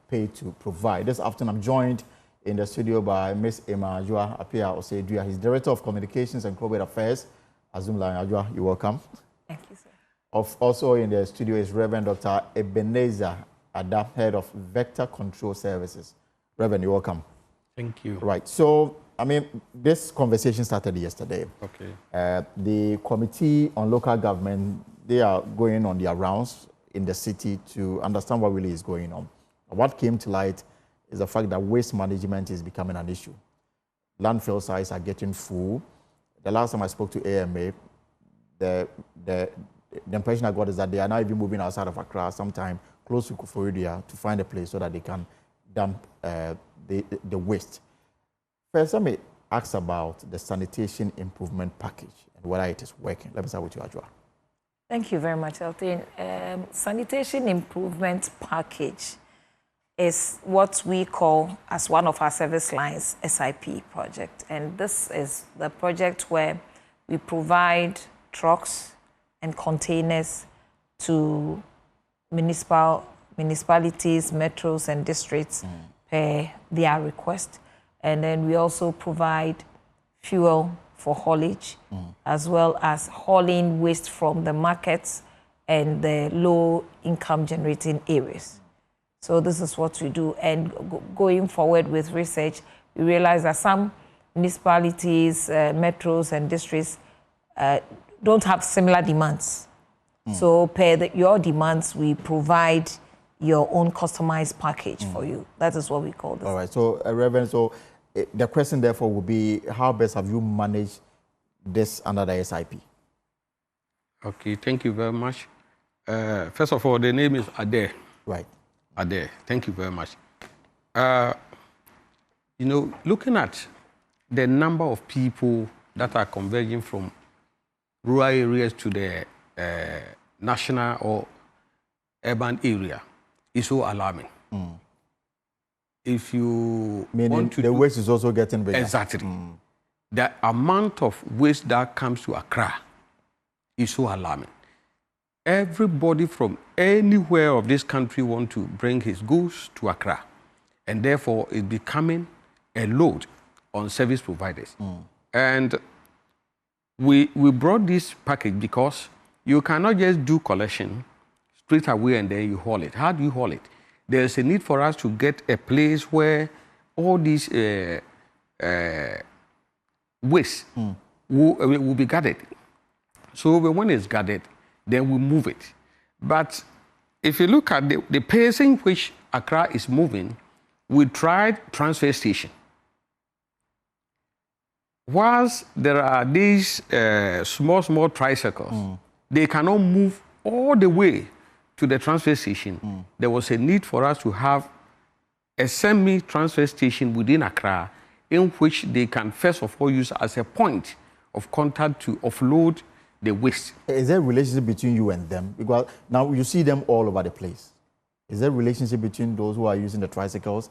paid to provide. This afternoon, I'm joined in the studio by Ms. Emma Ajua Apia Osedua. He's Director of Communications and Corporate Affairs. Azumla Ajua, you're welcome. Thank you, sir. Also in the studio is Reverend Dr. Ebenezer Ada, Head of Vector Control Services. Reverend, you're welcome. Thank you. Right. So, I mean, this conversation started yesterday. Okay. The Committee on Local Government, they are going on their rounds in the city to understand what really is going on. What came to light is the fact that waste management is becoming an issue. Landfill sites are getting full. The last time I spoke to AMA, the impression I got is that they are now even moving outside of Accra, sometime close to Koforidua, to find a place so that they can dump the waste. First, let me ask about the sanitation improvement package and whether it is working. Let me start with you, Ajua. Thank you very much, Elton. Sanitation improvement package is what we call, as one of our service lines, SIP project. And this is the project where we provide trucks and containers to municipalities, metros, and districts per their request. And then we also provide fuel for haulage, as well as hauling waste from the markets and the low-income generating areas. So this is what we do. And going forward with research, we realize that some municipalities, metros, and districts don't have similar demands. So per your demands, we provide your own customized package for you. That is what we call this. All right. So, Reverend, so the question therefore would be, how best have you managed this under the SIP? Okay, thank you very much. First of all, the name is Ade. Right. Ade, thank you very much. You know, looking at the number of people that are converging from rural areas to the national or urban area is so alarming. If you want to the waste is also getting bigger. Exactly. The amount of waste that comes to Accra is so alarming. Everybody from anywhere of this country wants to bring his goods to Accra, and therefore it's becoming a load on service providers. And we brought this package because you cannot just do collection straight away and then you haul it. How do you haul it? There's a need for us to get a place where all these waste will be gathered. So when it's gathered, then we move it. But if you look at the pace in which Accra is moving, we tried transfer station. Whilst there are these small tricycles, they cannot move all the way to the transfer station. There was a need for us to have a semi-transfer station within Accra in which they can first of all use as a point of contact to offload the waste. Is there a relationship between you and them? Because now you see them all over the place. Is there a relationship between those who are using the tricycles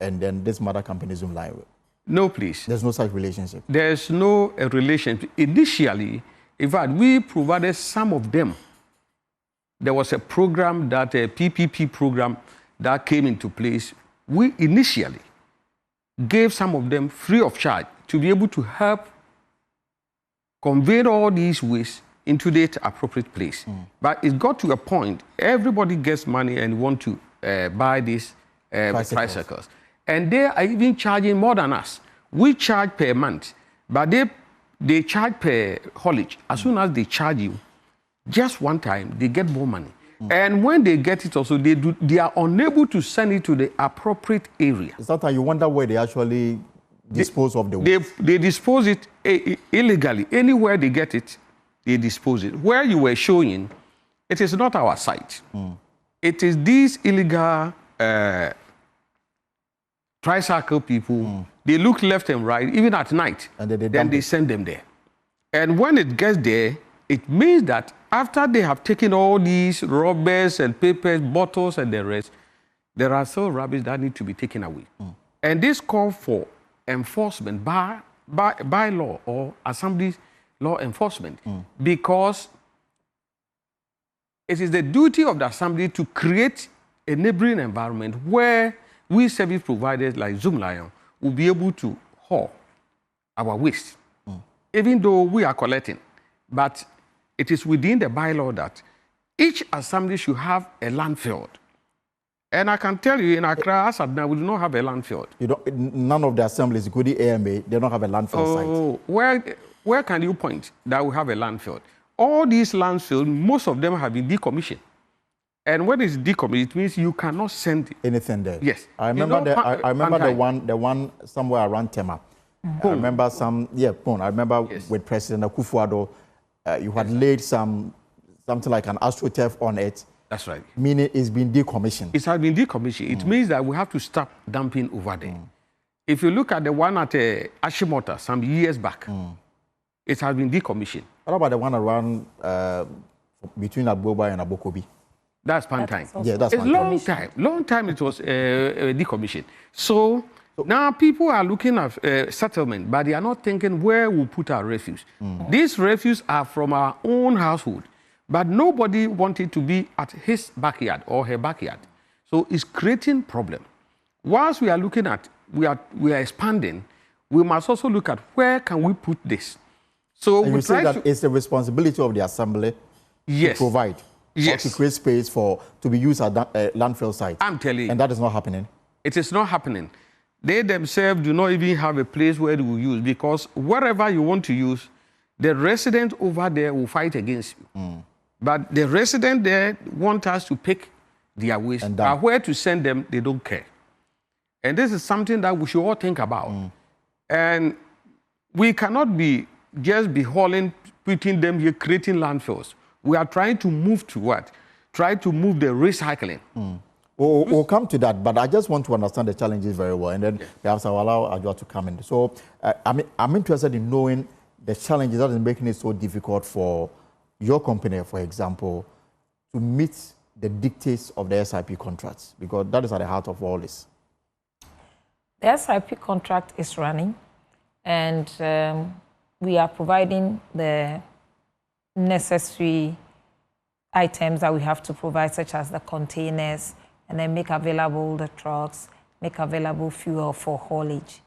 and then this mother company, Zoomlive? No, please. There's no such relationship? There's no relationship. Initially, in fact, we provided some of them. There was a program, a PPP program that came into place. We initially gave some of them free of charge to be able to help convey all these waste into the appropriate place. But it got to a point, everybody gets money and want to buy these tricycles. And they are even charging more than us. We charge per month, but they charge per haulage. As soon as they charge you, just one time, they get more money. And when they get it also, they are unable to send it to the appropriate area. Sometimes you wonder where they actually dispose of the waste. They dispose it illegally. Anywhere they get it, they dispose it. Where you were showing, it is not our site. It is these illegal tricycle people. They look left and right, even at night. And then they send them there. And when it gets there, it means that after they have taken all these rubbers and papers, bottles and the rest, there are still rubbish that need to be taken away. And this call for enforcement by law or assembly law enforcement, because it is the duty of the assembly to create a neighboring environment where we service providers like Zoom Lion will be able to haul our waste, even though we are collecting. But it is within the bylaw that each assembly should have a landfill. And I can tell you, in Accra, as of now, we do not have a landfill. None of the assemblies, including AMA, they don't have a landfill site. Where can you point that we have a landfill? All these landfills, most of them have been decommissioned. And when it's decommissioned, it means you cannot send anything there. Yes. I remember the one somewhere around Tema. I remember I remember with President Akufo-Addo, you had laid something like an AstroTurf on it. That's right. Meaning it's been decommissioned. It has been decommissioned. It means that we have to stop dumping over there. If you look at the one at Ashimota some years back, it has been decommissioned. What about the one around between Agboba and Abokobi? That's Pantine. Yeah, that's It's long time it was decommissioned. So now people are looking at settlement, but they are not thinking where we'll put our refuse. These refuse are from our own household, but nobody wanted to be at his backyard or her backyard. So it's creating problem. Whilst we are looking at, we are expanding, we must also look at where can we put this. So and we you say try that it's the responsibility of the assembly to provide. Yes. Or to create space to be used at landfill sites. I'm telling you. And that is not happening. It is not happening. They themselves do not even have a place where they will use, because wherever you want to use, the resident over there will fight against you. But the resident there want us to pick their waste. But where to send them, they don't care. And this is something that we should all think about. And we cannot just be hauling, putting them here, creating landfills. We are trying to move to what? Try to move the recycling. We'll come to that, but I just want to understand the challenges very well, and then perhaps I'll allow Adjoa to come in. So I'm interested in knowing the challenges that is making it so difficult for your company, for example, to meet the dictates of the SIP contracts, because that is at the heart of all this. The SIP contract is running, and we are providing the necessary items that we have to provide, such as the containers, and then make available the trucks, make available fuel for haulage.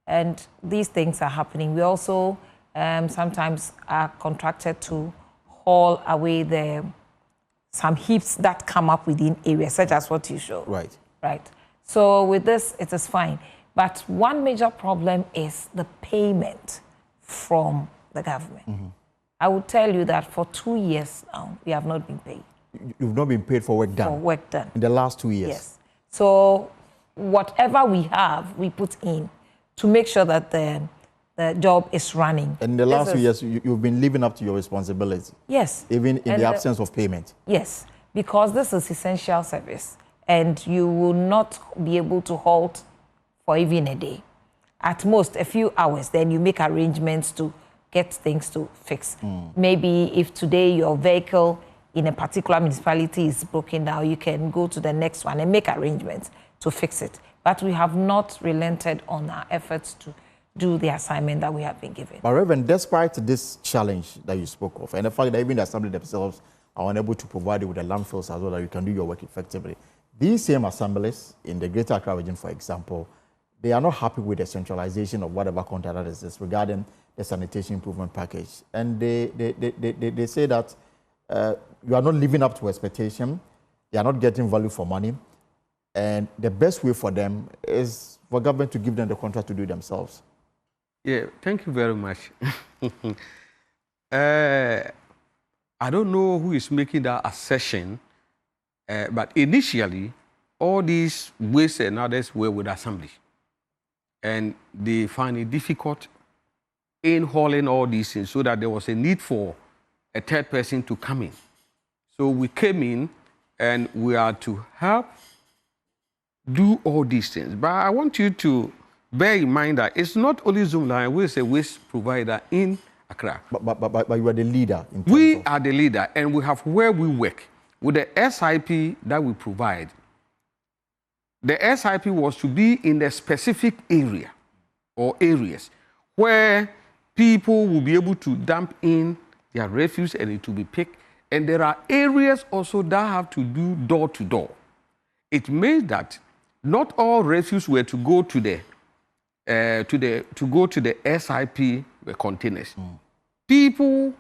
And these things are happening. We also sometimes are contracted to haul away some heaps that come up within areas, such as what you showed. Right. Right. So with this, it is fine. But one major problem is the payment from the government. I would tell you that for 2 years now, we have not been paid. You've not been paid for work done? For work done. In the last 2 years? Yes. So whatever we have, we put in to make sure that the job is running. And in the last 2 years, you've been living up to your responsibility? Yes. Even in the absence of payment? Yes, because this is essential service, and you will not be able to halt for even a day. At most, a few hours, then you make arrangements to get things to fix. Maybe if today your vehicle in a particular municipality is broken down, you can go to the next one and make arrangements to fix it. But we have not relented on our efforts to do the assignment that we have been given. But Reverend, despite this challenge that you spoke of, and the fact that even the assembly themselves are unable to provide you with the landfills as well that you can do your work effectively, these same assemblies in the Greater Accra region, for example, they are not happy with the centralization of whatever contract that is regarding the sanitation improvement package. And they say that you are not living up to expectation, they are not getting value for money, and the best way for them is for government to give them the contract to do it themselves. Yeah, thank you very much. I don't know who is making that assertion, but initially, all these waste and others were with assembly. And they find it difficult in hauling all these things, so that there was a need for a third person to come in. So we came in and we are to help do all these things. But I want you to bear in mind that it's not only Zoomlion who is a waste provider in Accra. But you are the leader. We are the leader, and we have where we work. With the SIP that we provide, the SIP was to be in a specific area or areas where people will be able to dump in their refuse and it will be picked. And there are areas also that have to do door to door. It means that not all refuse were to go to the SIP containers. People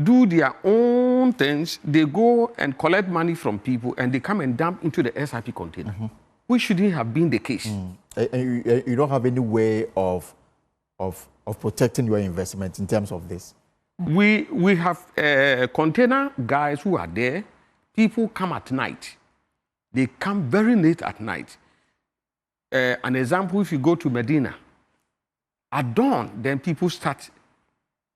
do their own things. They go and collect money from people and they come and dump into the SIP container, which shouldn't have been the case. And you don't have any way of protecting your investment in terms of this? We have container guys who are there. People come at night. They come very late at night. An example, if you go to Medina, at dawn, then people start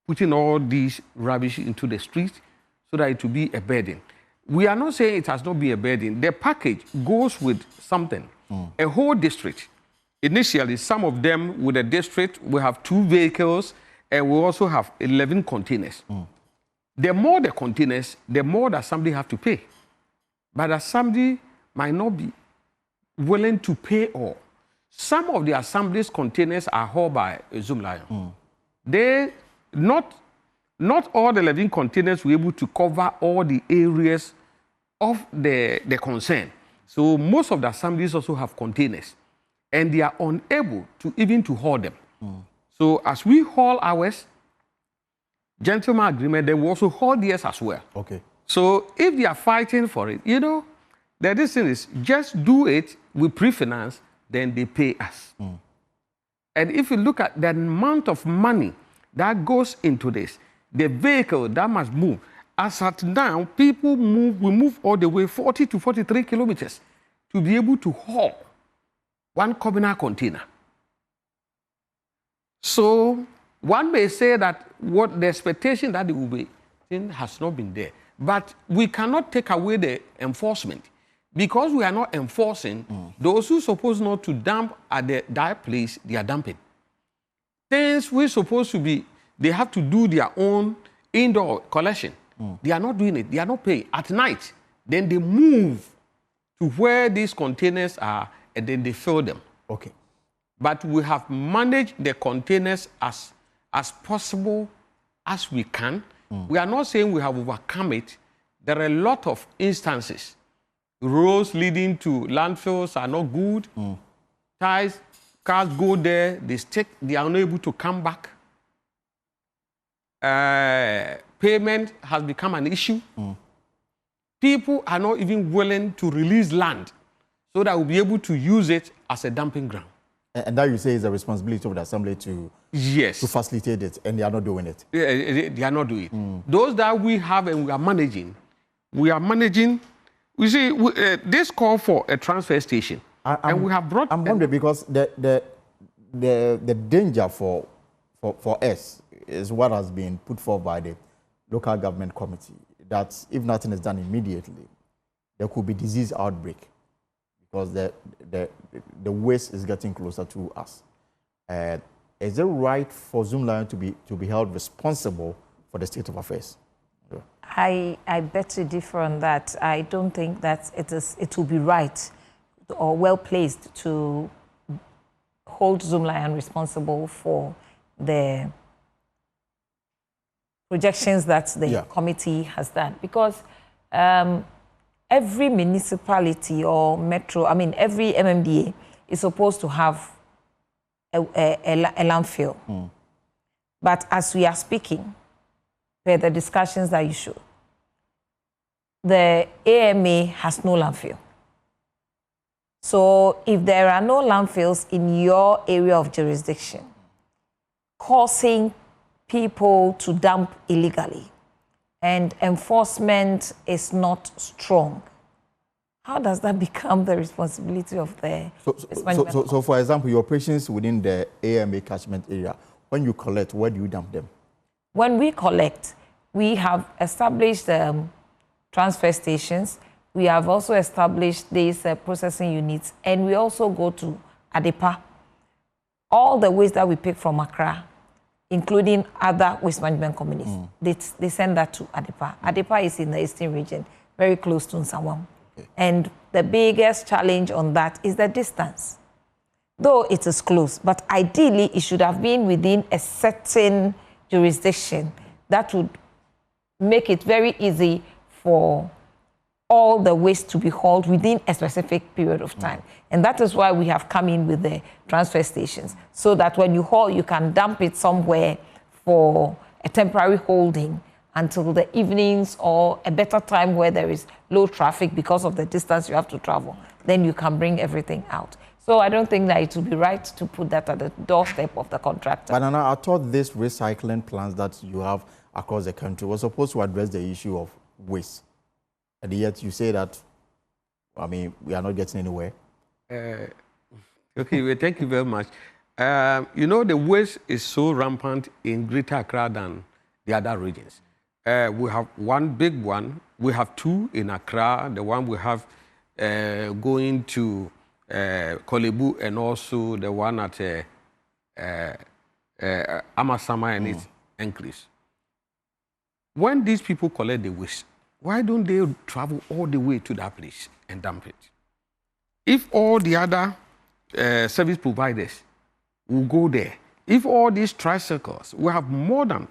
putting all these rubbish into the street so that it will be a burden. We are not saying it has not been a burden. The package goes with something, a whole district. Initially, some of them with a district, we have 2 vehicles, and we also have 11 containers. The more the containers, the more that somebody have to pay. But that somebody might not be willing to pay all. Some of the assembly's containers are hauled by Zoomlion. They not all the 11 containers were able to cover all the areas of the concern. So most of the assemblies also have containers, and they are unable to even to haul them. So as we haul ours, gentleman agreement, they will also haul theirs as well. Okay. So if they are fighting for it, you know, the this thing is just do it with pre-finance, then they pay us. And if you look at the amount of money that goes into this, the vehicle that must move, as at now, people move, we move all the way 40 to 43 kilometers to be able to haul one communal container. So one may say that what the expectation that it will be has not been there. But we cannot take away the enforcement. Because we are not enforcing, those who are supposed not to dump at that place, they are dumping. Things we're supposed to be, they have to do their own indoor collection. They are not doing it. They are not paying. At night, then they move to where these containers are, and then they fill them. Okay. But we have managed the containers as possible as we can. We are not saying we have overcome it. There are a lot of instances. Roads leading to landfills are not good. Ties, cars go there, they stick, they are unable to come back. Payment has become an issue. People are not even willing to release land so that we'll be able to use it as a dumping ground. And that you say is the responsibility of the assembly to facilitate it, and they are not doing it. They are not doing it. Those that we have and we are managing. We see this call for a transfer station, and we have brought. I'm wondering because the danger for us is what has been put forward by the local government committee, that if nothing is done immediately, there could be disease outbreak because the waste is getting closer to us. Is it right for Zoomlion to be held responsible for the state of affairs? I beg to differ on that. I don't think that it will be right or well placed to hold Zoomlion responsible for the projections that the committee has done, because every municipality or metro, every MMDA is supposed to have a landfill. But as we are speaking, per the discussions that you showed, the AMA has no landfill. So if there are no landfills in your area of jurisdiction, causing people to dump illegally, and enforcement is not strong, how does that become the responsibility of the... So for example, your operations within the AMA catchment area, when you collect, where do you dump them? When we collect, we have established transfer stations. We have also established these processing units, and we also go to Adepa. All the waste that we pick from Accra, including other waste management companies, they send that to Adepa. Adepa is in the eastern region, very close to Nsawam. Okay. And the biggest challenge on that is the distance. Though it is close, but ideally it should have been within a certain jurisdiction that would make it very easy for all the waste to be hauled within a specific period of time. And that is why we have come in with the transfer stations, so that when you haul, you can dump it somewhere for a temporary holding until the evenings or a better time where there is low traffic because of the distance you have to travel. Then you can bring everything out. So I don't think that it would be right to put that at the doorstep of the contractor. But Nana, I thought these recycling plants that you have across the country were supposed to address the issue of waste. And yet you say that, I mean, we are not getting anywhere. Okay, well, thank you very much. You know, the waste is so rampant in Greater Accra than the other regions. We have one big one. We have two in Accra. The one we have going to Kolebu, and also the one at Amasama and its enclaves. When these people collect the waste, why don't they travel all the way to that place and dump it? If all the other service providers will go there, if all these tricycles, we have more than,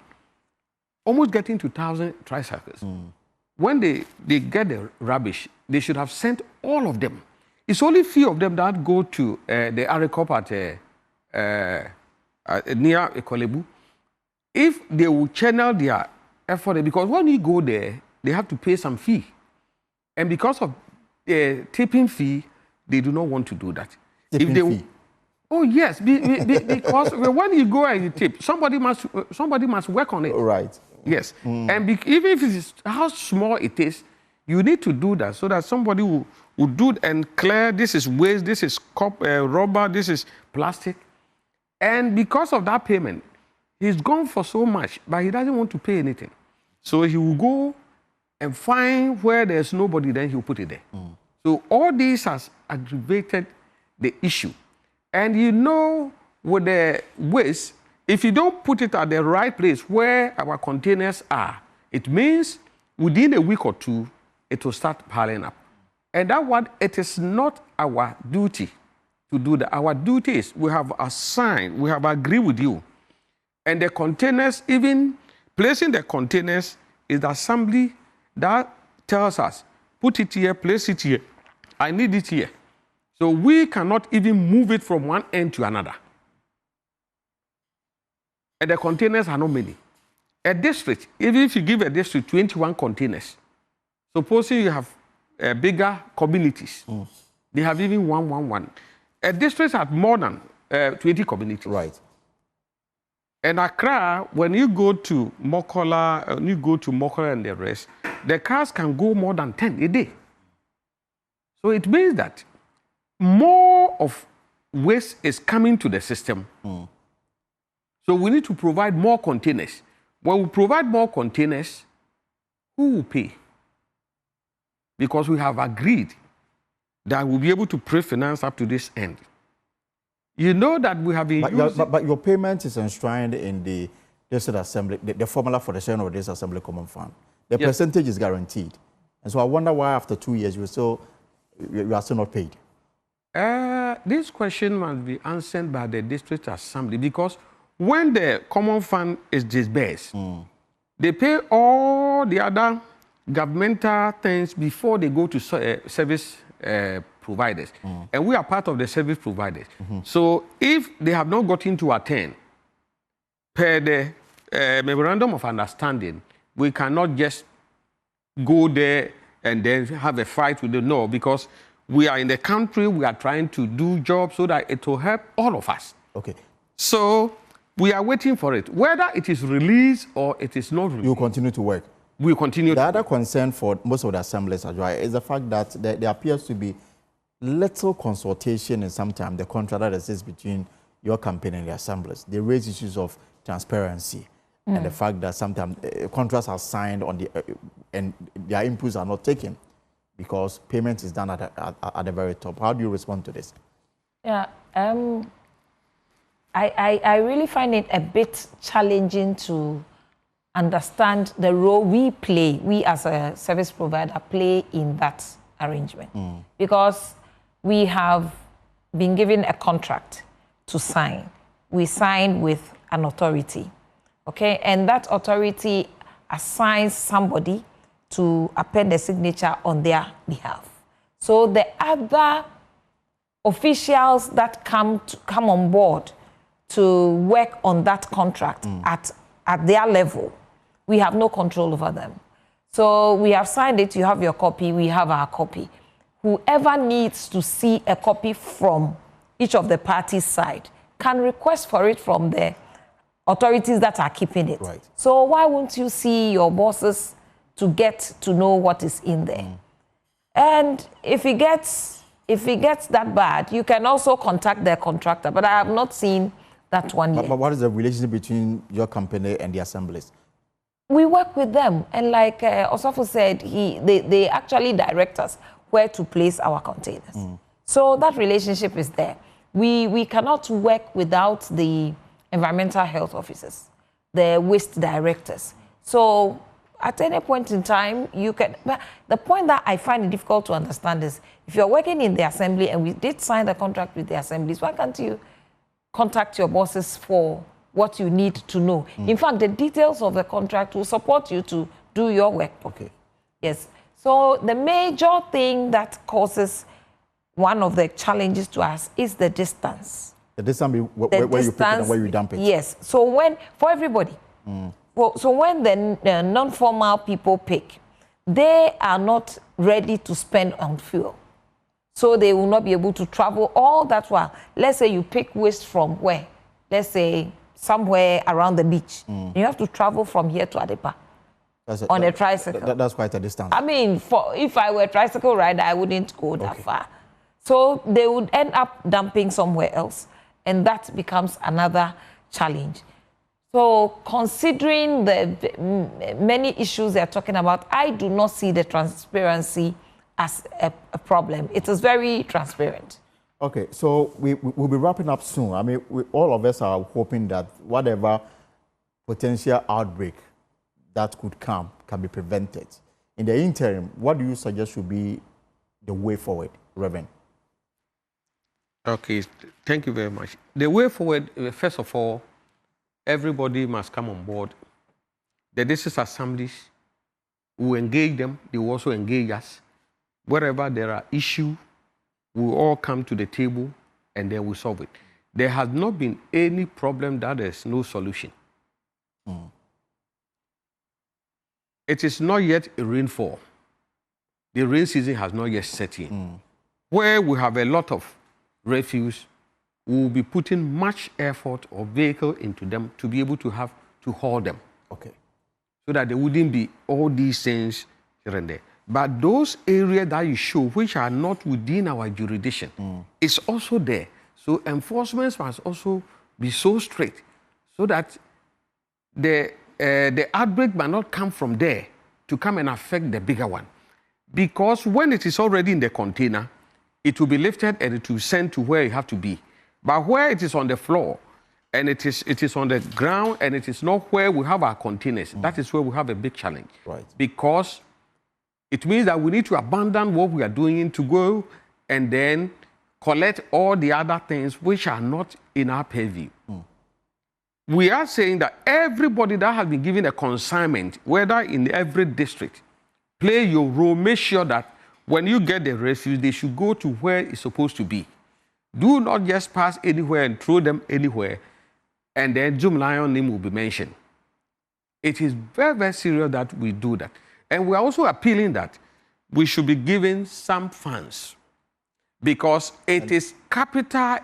almost getting to 1,000 tricycles. When they get the rubbish, they should have sent all of them. It's only few of them that go to the Arekop at near Kolebu. If they will channel their effort, because when you go there, they have to pay some fee. And because of the tipping fee, they do not want to do that. Tipping fee? Oh, yes, because when you go and you tip, somebody must work on it. Right. Yes. And even if it is how small it is, you need to do that so that somebody will do it and clear, this is waste, this is rubber, this is plastic. And because of that payment, he's gone for so much, but he doesn't want to pay anything. So he will go and find where there's nobody, then he'll put it there. So all this has aggravated the issue. And you know, with the waste, if you don't put it at the right place where our containers are, it means within a week or two, it will start piling up. And that one, it is not our duty to do that. Our duty is we have assigned, we have agreed with you. And the containers, even placing the containers, is the assembly that tells us, put it here, place it here. I need it here. So we cannot even move it from one end to another. And the containers are not many. A district, even if you give a district 21 containers, supposing you have bigger communities, they have even one. A district has more than 20 communities. Right. And Accra, when you go to Mokola, and the rest, the cars can go more than 10 a day. So it means that more of waste is coming to the system. So we need to provide more containers. When we provide more containers, who will pay? Because we have agreed that we'll be able to pre-finance up to this end. You know that we have been but your payment is enshrined in the district assembly, the formula for the sharing of this assembly common fund. The percentage is guaranteed. And so I wonder why after 2 years you are still not paid. This question must be answered by the district assembly, because when the common fund is disbursed, they pay all the other governmental things before they go to service providers. And we are part of the service providers. So if they have not gotten to attend, per the memorandum of understanding, we cannot just go there and then have a fight with the law, because we are in the country, we are trying to do jobs so that it will help all of us. Okay. So we are waiting for it. Whether it is released or it is not released. You will continue to work. We will continue. The other concern for most of the assemblies is the fact that there appears to be little consultation and sometimes the contract that exists between your campaign and the assemblies. They raise issues of transparency and the fact that sometimes contracts are signed on the and their inputs are not taken because payment is done at the very top. How do you respond to this? Yeah, I really find it a bit challenging to understand the role we as a service provider play in that arrangement. Because we have been given a contract to sign. We sign with an authority, okay? And that authority assigns somebody to append a signature on their behalf. So the other officials that come on board to work on that contract at their level, we have no control over them. So we have signed it, you have your copy, we have our copy. Whoever needs to see a copy from each of the parties' side can request for it from the authorities that are keeping it. Right. So why won't you see your bosses to get to know what is in there? And if it gets that bad, you can also contact the contractor, but I have not seen that one yet. But what is the relationship between your company and the assemblies? We work with them, and like Osofo said, they actually direct us where to place our containers. So that relationship is there. We cannot work without the environmental health officers, the waste directors. So at any point in time, you can... But the point that I find it difficult to understand is, if you're working in the assembly and we did sign the contract with the assemblies, why can't you contact your bosses for what you need to know? In fact, the details of the contract will support you to do your work. Okay. Yes. So the major thing that causes one of the challenges to us is the distance. The distance where you pick it and where you dump it. Yes. So for everybody. Well, so when the non-formal people pick, they are not ready to spend on fuel. So they will not be able to travel all that while. Let's say you pick waste from where? Let's say somewhere around the beach. You have to travel from here to Adepa on a tricycle. That's quite a distance. I mean, if I were a tricycle rider, I wouldn't go that far. So they would end up dumping somewhere else, and that becomes another challenge. So considering the many issues they're talking about, I do not see the transparency as a problem. It is very transparent. Okay, so we'll be wrapping up soon. I mean, all of us are hoping that whatever potential outbreak that could come can be prevented. In the interim, what do you suggest should be the way forward, Reverend? Okay, thank you very much. The way forward, first of all, everybody must come on board. The district assemblies will engage them, they will also engage us. Wherever there are issues, we will all come to the table and then we solve it. There has not been any problem that there's no solution. It is not yet a rainfall. The rain season has not yet set in. Where we have a lot of refuse, we will be putting much effort or vehicle into them to be able to have to haul them. Okay. So that there wouldn't be all these things here and there. But those areas that you show, which are not within our jurisdiction, is also there. So enforcement must also be so strict so that the outbreak might not come from there to come and affect the bigger one. Because when it is already in the container, it will be lifted and it will be sent to where it has to be. But where it is on the floor and it is on the ground and it is not where we have our containers, that is where we have a big challenge. Right. Because it means that we need to abandon what we are doing to go and then collect all the other things which are not in our purview. We are saying that everybody that has been given a consignment, whether in every district, play your role, make sure that when you get the refuse, they should go to where it's supposed to be. Do not just pass anywhere and throw them anywhere. and then Zoomlion name will be mentioned. It is very, very serious that we do that. And we are also appealing that we should be given some funds because it is capital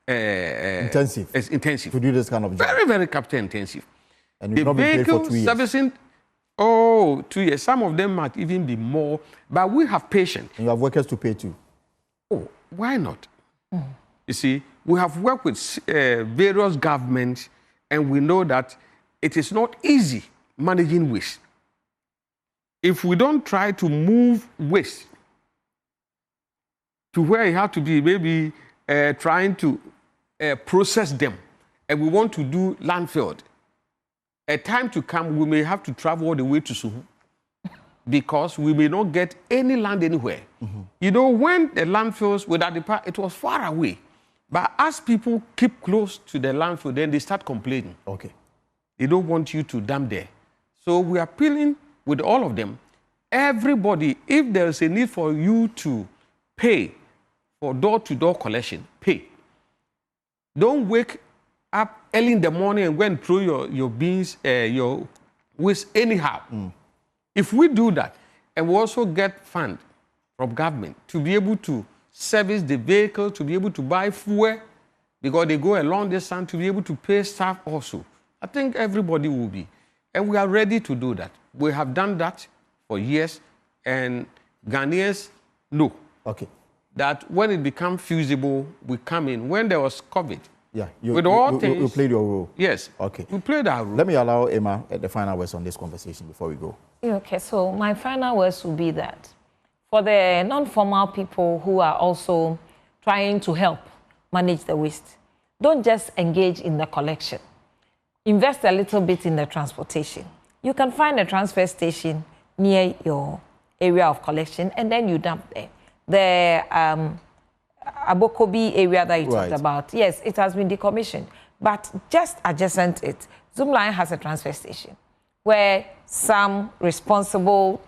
intensive to do this kind of job. Very, very capital intensive. And you've not been paid for 2 years. Servicing, 2 years. Some of them might even be more, but we have patience. And you have workers to pay too. Oh, why not? You see, we have worked with various governments, and we know that it is not easy managing waste. If we don't try to move waste to where it has to be, maybe trying to process them, and we want to do landfill, a time to come, we may have to travel all the way to Suhu because we may not get any land anywhere. You know, when the landfills with that depart, it was far away. But as people keep close to the landfill, then they start complaining. Okay. They don't want you to dump there. So we are appealing with all of them. Everybody, if there is a need for you to pay for door-to-door collection, pay. Don't wake up early in the morning and go and throw your beans, your waste anyhow. If we do that, and we also get funds from government to be able to service the vehicle, to be able to buy fuel, because they go a long distance, to be able to pay staff also, I think everybody will be. And we are ready to do that. We have done that for years, and Ghanaians know that when it becomes feasible, we come in. When there was COVID, you played your role. Yes. Okay. We played our role. Let me allow Emma the final words on this conversation before we go. Okay, so my final words will be that for the non-formal people who are also trying to help manage the waste, don't just engage in the collection. Invest a little bit in the transportation. You can find a transfer station near your area of collection, and then you dump there. The Abokobi area that you talked about, yes, it has been decommissioned, but just adjacent it, Zoomlion has a transfer station where some responsible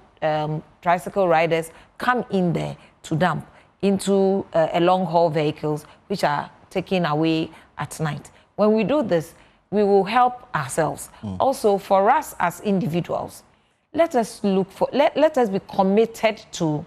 tricycle riders come in there to dump into a long-haul vehicles which are taken away at night. When we do this, we will help ourselves. Also, for us as individuals, let us be committed to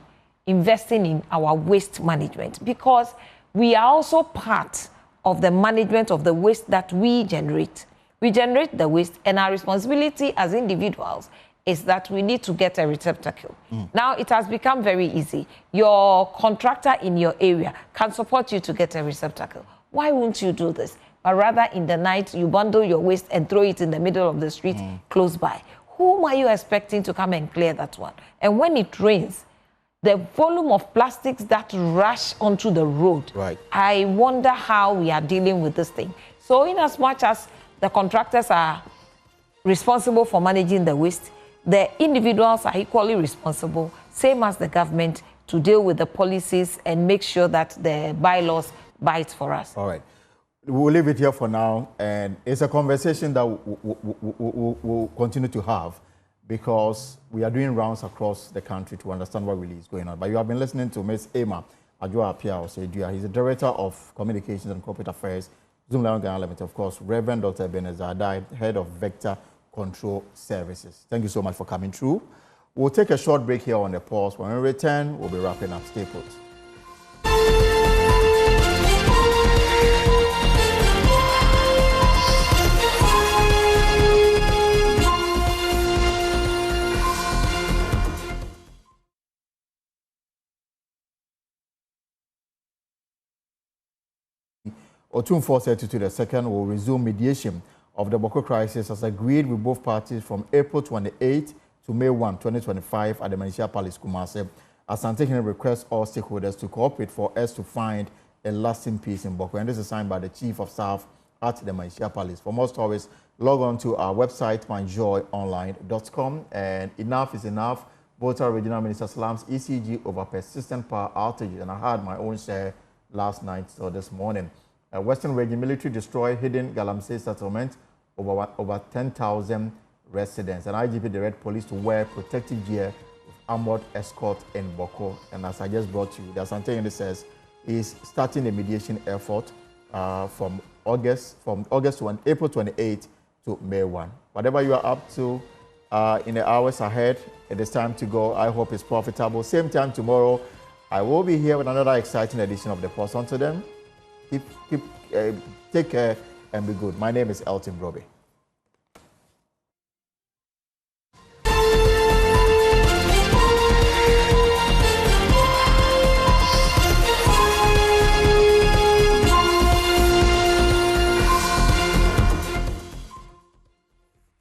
investing in our waste management, because we are also part of the management of the waste that we generate. We generate the waste, and our responsibility as individuals is that we need to get a receptacle. Now, it has become very easy. Your contractor in your area can support you to get a receptacle. Why won't you do this? But rather, in the night, you bundle your waste and throw it in the middle of the street close by. Whom are you expecting to come and clear that one? And when it rains, the volume of plastics that rush onto the road, I wonder how we are dealing with this thing. So in as much as the contractors are responsible for managing the waste, the individuals are equally responsible, same as the government, to deal with the policies and make sure that the bylaws bite for us. All right. We'll leave it here for now, and it's a conversation that we'll continue to have, because we are doing rounds across the country to understand what really is going on. But you have been listening to Ms. Emma Adwoa-Appiah-Osei-Dua. He's the Director of Communications and Corporate Affairs, Zoomlion Ghana Limited. Of course, Reverend Dr. Ebenezer Adai, Head of Vector Control Services. Thank you so much for coming through. We'll take a short break here on the pause. When we return, we'll be wrapping up. Stay put. Otumfuo Setutu II will resume mediation of the Bawku crisis as agreed with both parties from April 28 to May 1, 2025 at the Manisha Palace, Kumasi. Asante requests all stakeholders to cooperate for us to find a lasting peace in Bawku. And this is signed by the Chief of Staff at the Manisha Palace. For more stories, log on to our website, myjoyonline.com. And enough is enough. Volta Regional Minister slams ECG over persistent power outages. And I had my own share last night or this morning. Western Region military destroyed hidden Galamsey settlement, over 10,000 residents. And IGP direct police to wear protective gear with armored escort in Bawku. And as I just brought you, the Asante says is starting a mediation effort from April 28 to May 1. Whatever you are up to in the hours ahead, it is time to go. I hope it's profitable. Same time tomorrow, I will be here with another exciting edition of The Pulse. Until then, take care and be good. My name is Elton Brobe.